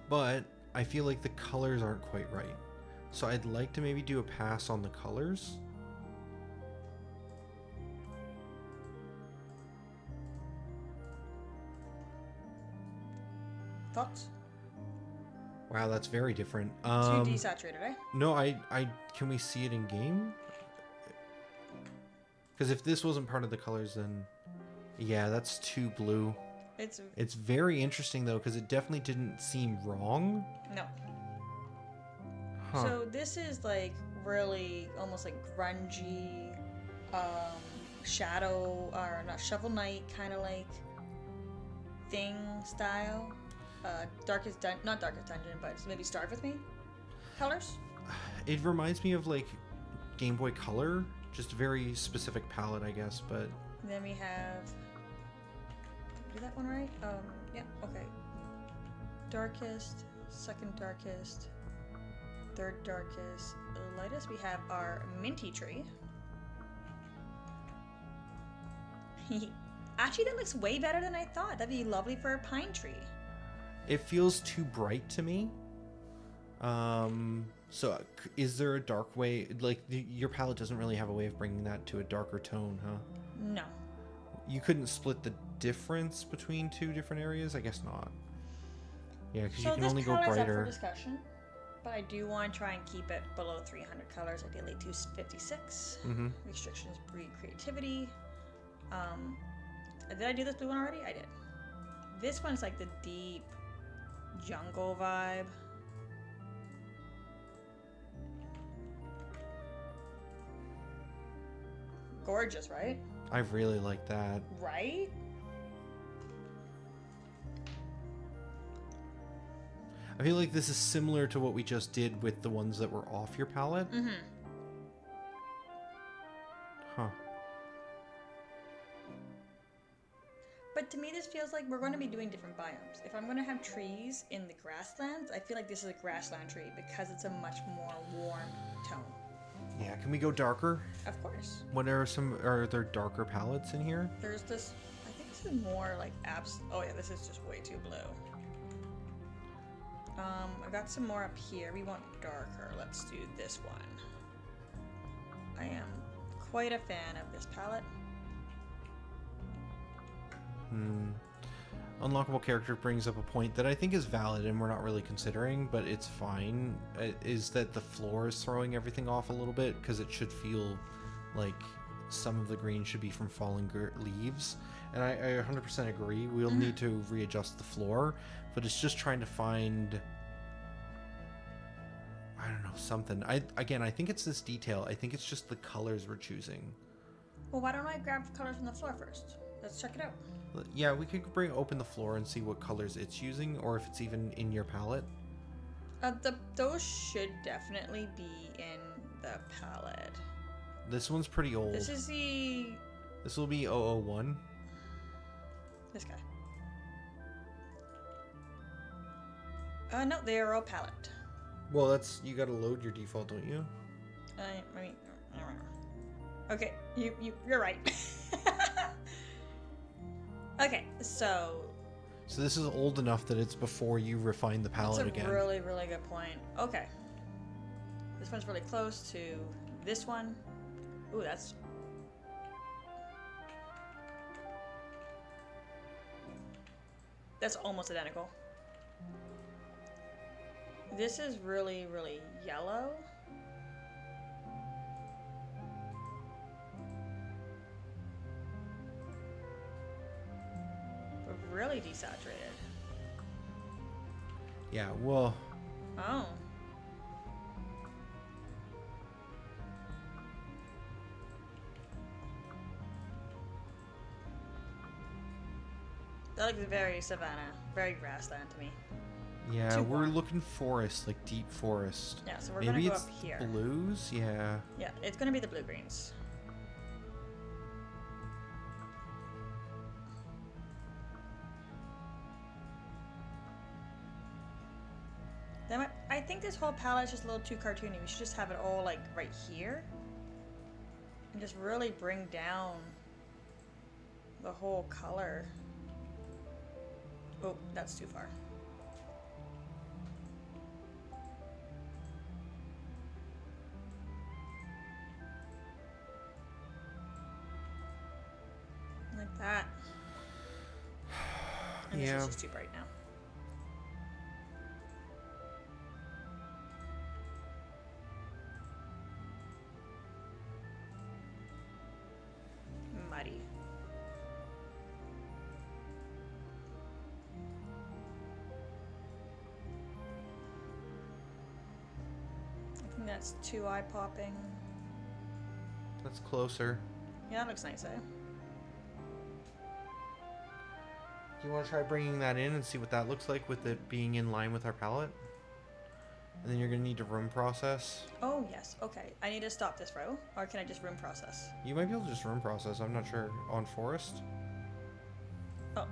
But I feel like the colors aren't quite right. So I'd like to maybe do a pass on the colors. Thoughts? Wow, that's very different. Too desaturated, eh? No, I can we see it in game? Because if this wasn't part of the colors, then yeah, that's too blue. It's very interesting though, because it definitely didn't seem wrong. No. Huh. So this is like really almost like grungy, shadow or not Shovel Knight kind of like thing style. Not Darkest Dungeon, but maybe Starve With Me colors. It reminds me of like Game Boy Color, just a very specific palette, I guess. But And then we have. Did I do that one right? Yeah. Okay. Darkest, second darkest, third darkest, lightest. We have our Minty Tree. Actually, that looks way better than I thought. That'd be lovely for a pine tree. it feels too bright to me. So is there a dark way, like your palette doesn't really have a way of bringing that to a darker tone, huh? No. You couldn't split the difference between two different areas? I guess not. Yeah, because you can only go So this color's up brighter. for discussion, but I do want to try and keep it below 300 colors, ideally 256. Mm-hmm. Restrictions breed creativity. Did I do this blue one already? I did. This one's like the deep jungle vibe. Gorgeous, right? I really like that. Right? I feel like this is similar to what we just did with the ones that were off your palette. Mm-hmm. Huh. But to me, this feels like we're going to be doing different biomes. If I'm going to have trees in the grasslands, I feel like this is a grassland tree because it's a much more warm tone. Yeah, can we go darker? Of course. Are there darker palettes in here? There's this, I think this is more like oh yeah, this is just way too blue. I got some more up here. We want darker. Let's do this one. I am quite a fan of this palette. Unlockable character brings up a point that I think is valid and we're not really considering, but it's fine, is that the floor is throwing everything off a little bit because it should feel like some of the green should be from falling leaves. And I 100% agree. We'll need to readjust the floor, but it's just trying to find, I don't know, something. I think it's this detail. I think it's just the colors we're choosing. Well, why don't I grab colors from the floor first? Let's check it out. Yeah, we could open the floor and see what colors it's using, or if it's even in your palette. Those should definitely be in the palette. This one's pretty old. This is the... This will be 001. This guy. No, they are all palette. Well, that's, you gotta load your default, don't you? I mean, okay, you're right. Okay, so So this is old enough that it's before you refine the palette That's a again. really, really good point. Okay. This one's really close to this one. Ooh, that's... That's almost identical. This is really, really yellow. But really desaturated. Yeah, well, Oh. That looks very savannah, very grassland to me. yeah, Too we're warm. looking forest, like deep forest. Yeah, so we're Maybe gonna go it's up here. blues? Yeah. Yeah, it's gonna be the blue-greens. I think this whole palette is just a little too cartoony. We should just have it all like right here. And just really bring down the whole color. Oh, that's too far. Like that. And this Yeah. is just too bright now. Muddy. I think that's too eye-popping. That's closer. Yeah, that looks nice, eh? Do you want to try bringing that in and see what that looks like with it being in line with our palette? And then you're going to need to room process. Oh, yes. Okay. I need to stop this row, or can I just room process? You might be able to just room process, I'm not sure. On forest? Oh.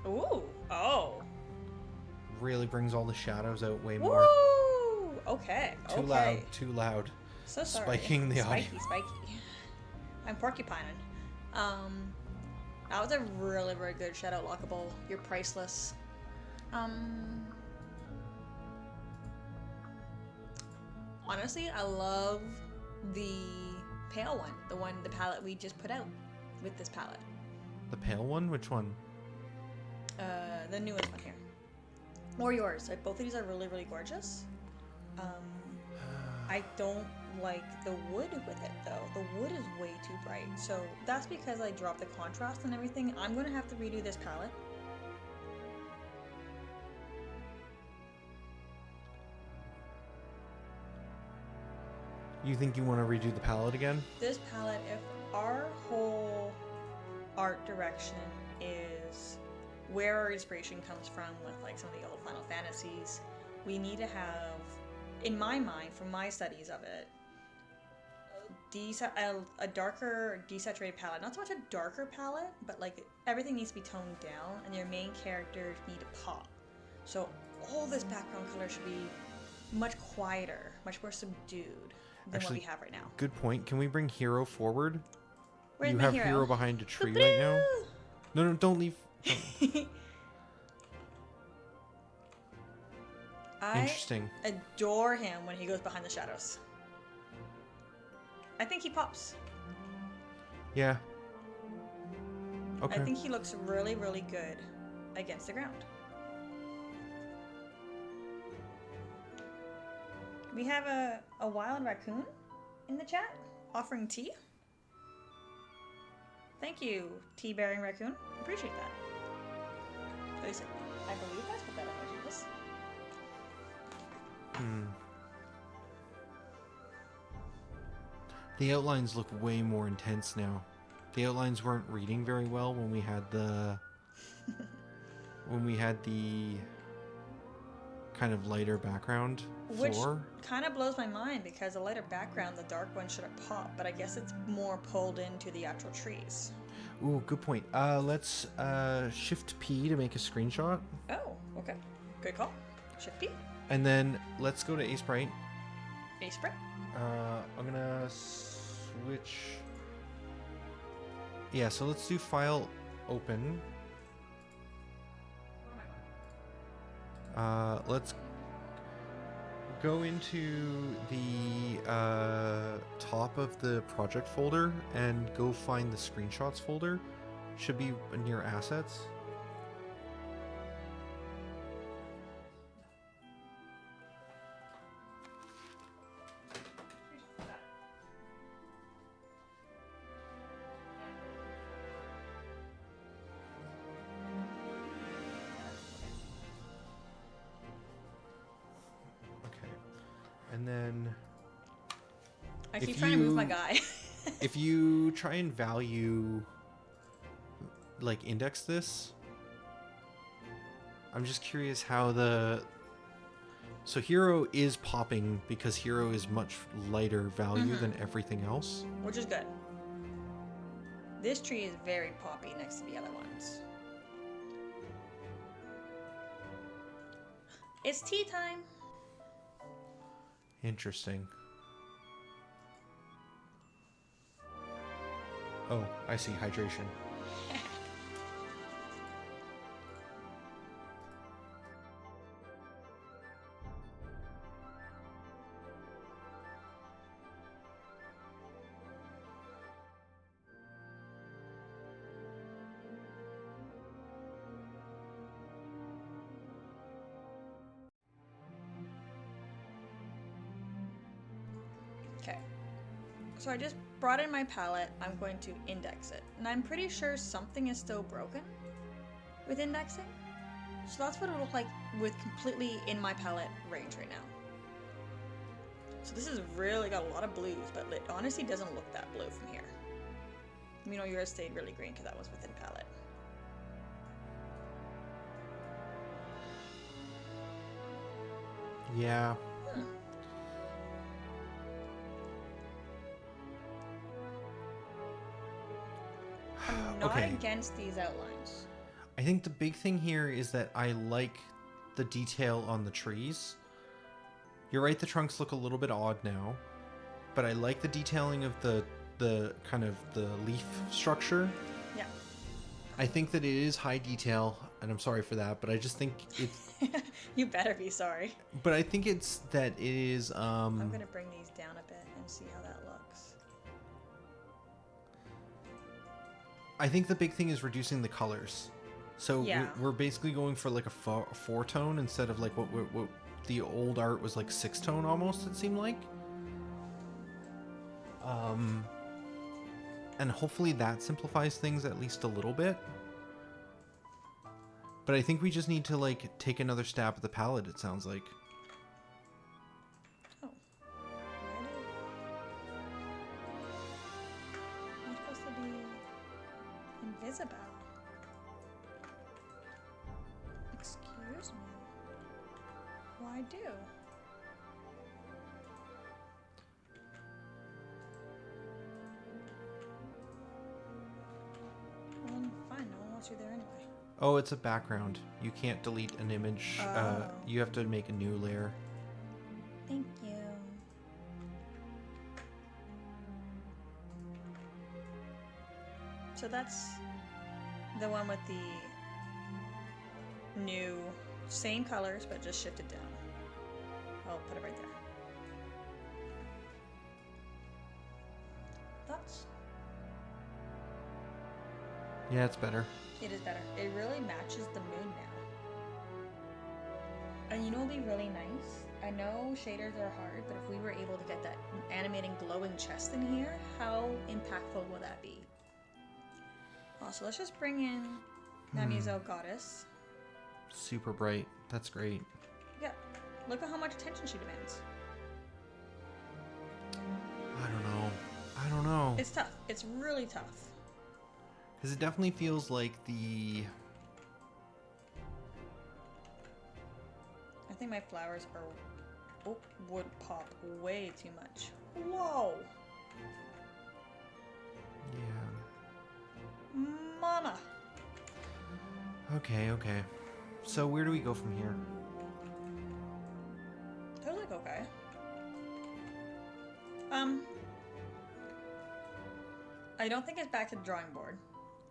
Ooh. Oh. Really brings all the shadows out way more. Woo! Okay. Too okay. loud, too loud. So sorry. Spiking the audio. Spiky. I'm porcupining. That was a really, very good shadow lockable. You're priceless. Honestly, I love the pale one. The palette we just put out with this palette. The pale one? Which one? The newest one here. Or yours. Like, both of these are really, really gorgeous. I don't like the wood with it though. The wood is way too bright. So that's because I dropped the contrast and everything. I'm going to have to redo this palette. You think you want to redo the palette again? This palette, if our whole art direction is where our inspiration comes from with like some of the old Final Fantasies, we need to have, in my mind, from my studies of it, a darker desaturated palette. Not so much a darker palette, but like everything needs to be toned down and your main characters need to pop. So all this background color should be much quieter, much more subdued than Actually, what we have right now. Good point. Can we bring Hero forward? Where's You my have hero? Hero behind a tree right now. No, don't leave. Don't. I Interesting. adore him when he goes behind the shadows. I think he pops. Yeah. Okay. I think he looks really, really good against the ground. We have a wild raccoon in the chat offering tea. Thank you, tea-bearing raccoon. Appreciate that. At least I believe that's what that emoji is. The outlines look way more intense now. The outlines weren't reading very well when we had the kind of lighter background Which floor. kind of blows my mind because the lighter background, the dark one should have popped, but I guess it's more pulled into the actual trees. Ooh, good point. Let's Shift P to make a screenshot, Oh, okay. Good call. Shift P. and then let's go to Ace Bright. A spray. I'm gonna switch Yeah, so let's do file open. Let's go into the top of the project folder and go find the screenshots folder. Should be near assets. Okay. And then I if keep trying to move my you- guy. if you try and value, like, index this, I'm just curious how the... So hero is popping because hero is much lighter value than everything else. Which is good. This tree is very poppy next to the other ones. It's tea time. Interesting. Oh, I see. Hydration. Okay. So I just brought in my palette. I'm going to index it. And I'm pretty sure something is still broken with indexing. So that's what it looked like with completely in my palette range right now. So this has really got a lot of blues, but it honestly doesn't look that blue from here. You know, yours stayed really green because that was within palette. Yeah. I'm not Okay. against these outlines. I think the big thing here is that I like the detail on the trees. You're right, the trunks look a little bit odd now, but I like the detailing of the kind of the leaf structure. Yeah. I think that it is high detail, and I'm sorry for that, but I just think it's You better be sorry. but I think it's that it is I'm gonna bring these down a bit and see how that looks. I think the big thing is reducing the colors. So Yeah. we're basically going for like a four tone instead of like what the old art was like 6-tone almost, it seemed like. And hopefully that simplifies things at least a little bit. But I think we just need to like take another stab at the palette, it sounds like. Oh. I'm supposed to be invisible. Excuse me. Why do? Well, fine. No one wants you there anyway. Oh, it's a background. You can't delete an image. Oh. You have to make a new layer. Thank you. So that's the one with the new, same colors, but just shifted down. I'll put it right there. Thoughts? Yeah, it's better. It is better. It really matches the moon now. And you know what would be really nice? I know shaders are hard, but if we were able to get that animating glowing chest in here, how impactful will that be? Also, let's just bring in Namizo Goddess. Super bright. That's great. Yeah, look at how much attention she demands. I don't know. I don't know. It's tough. It's really tough. Because it definitely feels like the... I think my flowers are... Oh, would pop way too much. Whoa! Yeah. Mama! Okay, okay. So where do we go from here? They're like okay. I I don't think it's back to the drawing board.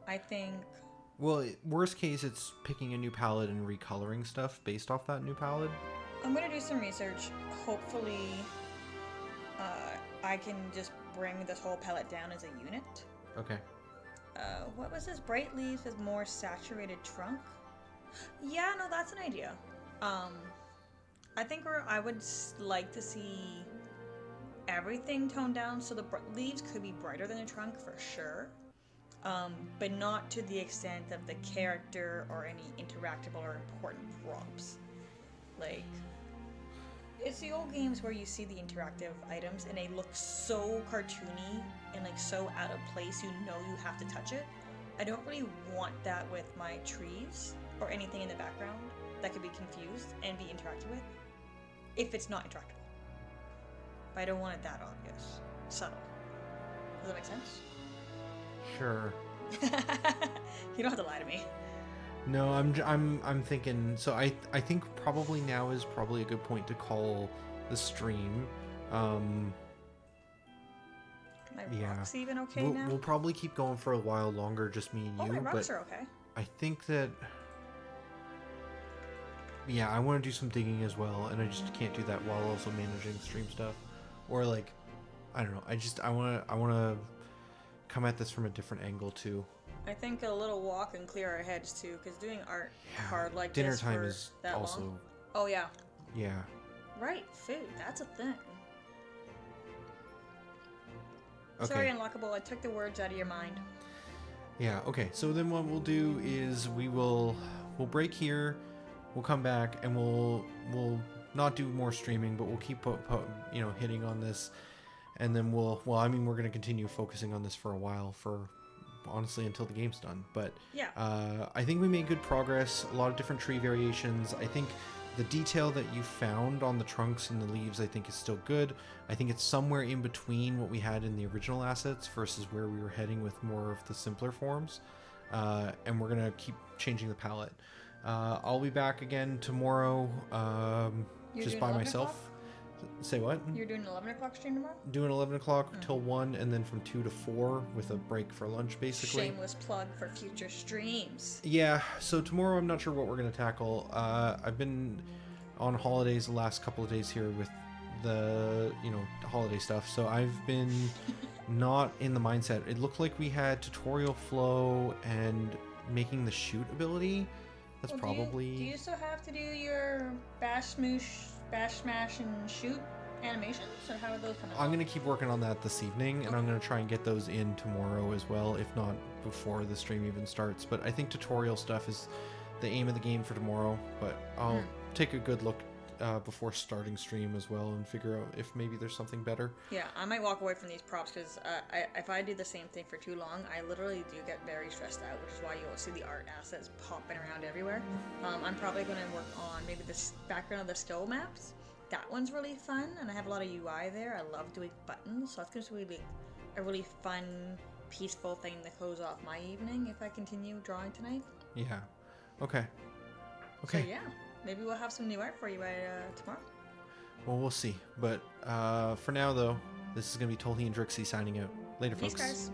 I think... Well, worst case, it's picking a new palette and recoloring stuff based off that new palette. I'm going to do some research. Hopefully, I can just bring this whole palette down as a unit. Okay. What was this? Bright leaves with more saturated trunk? Yeah, no, that's an idea. I think I would like to see everything toned down, so the leaves could be brighter than the trunk for sure. But not to the extent of the character or any interactable or important props. Like, it's the old games where you see the interactive items and they look so cartoony and like so out of place, you know you have to touch it. I don't really want that with my trees or anything in the background that could be confused and be interacted with if it's not interactable. But I don't want it that obvious. Subtle. Does that make sense? Sure. You don't have to lie to me. No, I'm thinking. So I think probably now is probably a good point to call the stream. My rocks even okay now? We'll probably keep going for a while longer, just me and you. My rocks but are okay. I think that. Yeah, I want to do some digging as well, and I just can't do that while also managing stream stuff, or like, I don't know. I want to come at this from a different angle too. I think a little walk and clear our heads too, because doing art hard like dinner this time for is that also long. Oh yeah. Yeah. Right, food. That's a thing. Okay. Sorry, Unlockable. I took the words out of your mind. Yeah. Okay. So then what we'll do is we'll break here. We'll come back and we'll not do more streaming, but we'll keep hitting on this, and then we're going to continue focusing on this for a while, for honestly until the game's done. But yeah, I think we made good progress. A lot of different tree variations. I think the detail that you found on the trunks and the leaves, I think, is still good. I think it's somewhere in between what we had in the original assets versus where we were heading with more of the simpler forms. And we're gonna keep changing the palette. I'll be back again tomorrow, just by myself. O'clock? Say what? You're doing an 11 o'clock stream tomorrow? Doing 11 o'clock till 1, and then from 2 to 4 with a break for lunch, basically. Shameless plug for future streams. Yeah, so tomorrow I'm not sure what we're going to tackle. I've been on holidays the last couple of days here with the, holiday stuff, so I've been not in the mindset. It looked like we had tutorial flow and making the shoot ability. That's probably... Do you still have to do your bash, smash, and shoot animations? Or how are those coming? I'm going to keep working on that this evening, and I'm going to try and get those in tomorrow as well, if not before the stream even starts. But I think tutorial stuff is the aim of the game for tomorrow, but I'll take a good look before starting stream as well and figure out if maybe there's something better. Yeah, I might walk away from these props because if I do the same thing for too long, I literally do get very stressed out, which is why you'll see the art assets popping around everywhere. I'm probably going to work on maybe this background of the skill maps. That one's really fun, and I have a lot of UI there. I love doing buttons, so that's going to be a really fun, peaceful thing to close off my evening if I continue drawing tonight. Yeah. Okay. So yeah. Maybe we'll have some new art for you by tomorrow. Well, we'll see. But for now, though, this is going to be Tolhi and Drixy signing out. Later, Peace, folks. guys.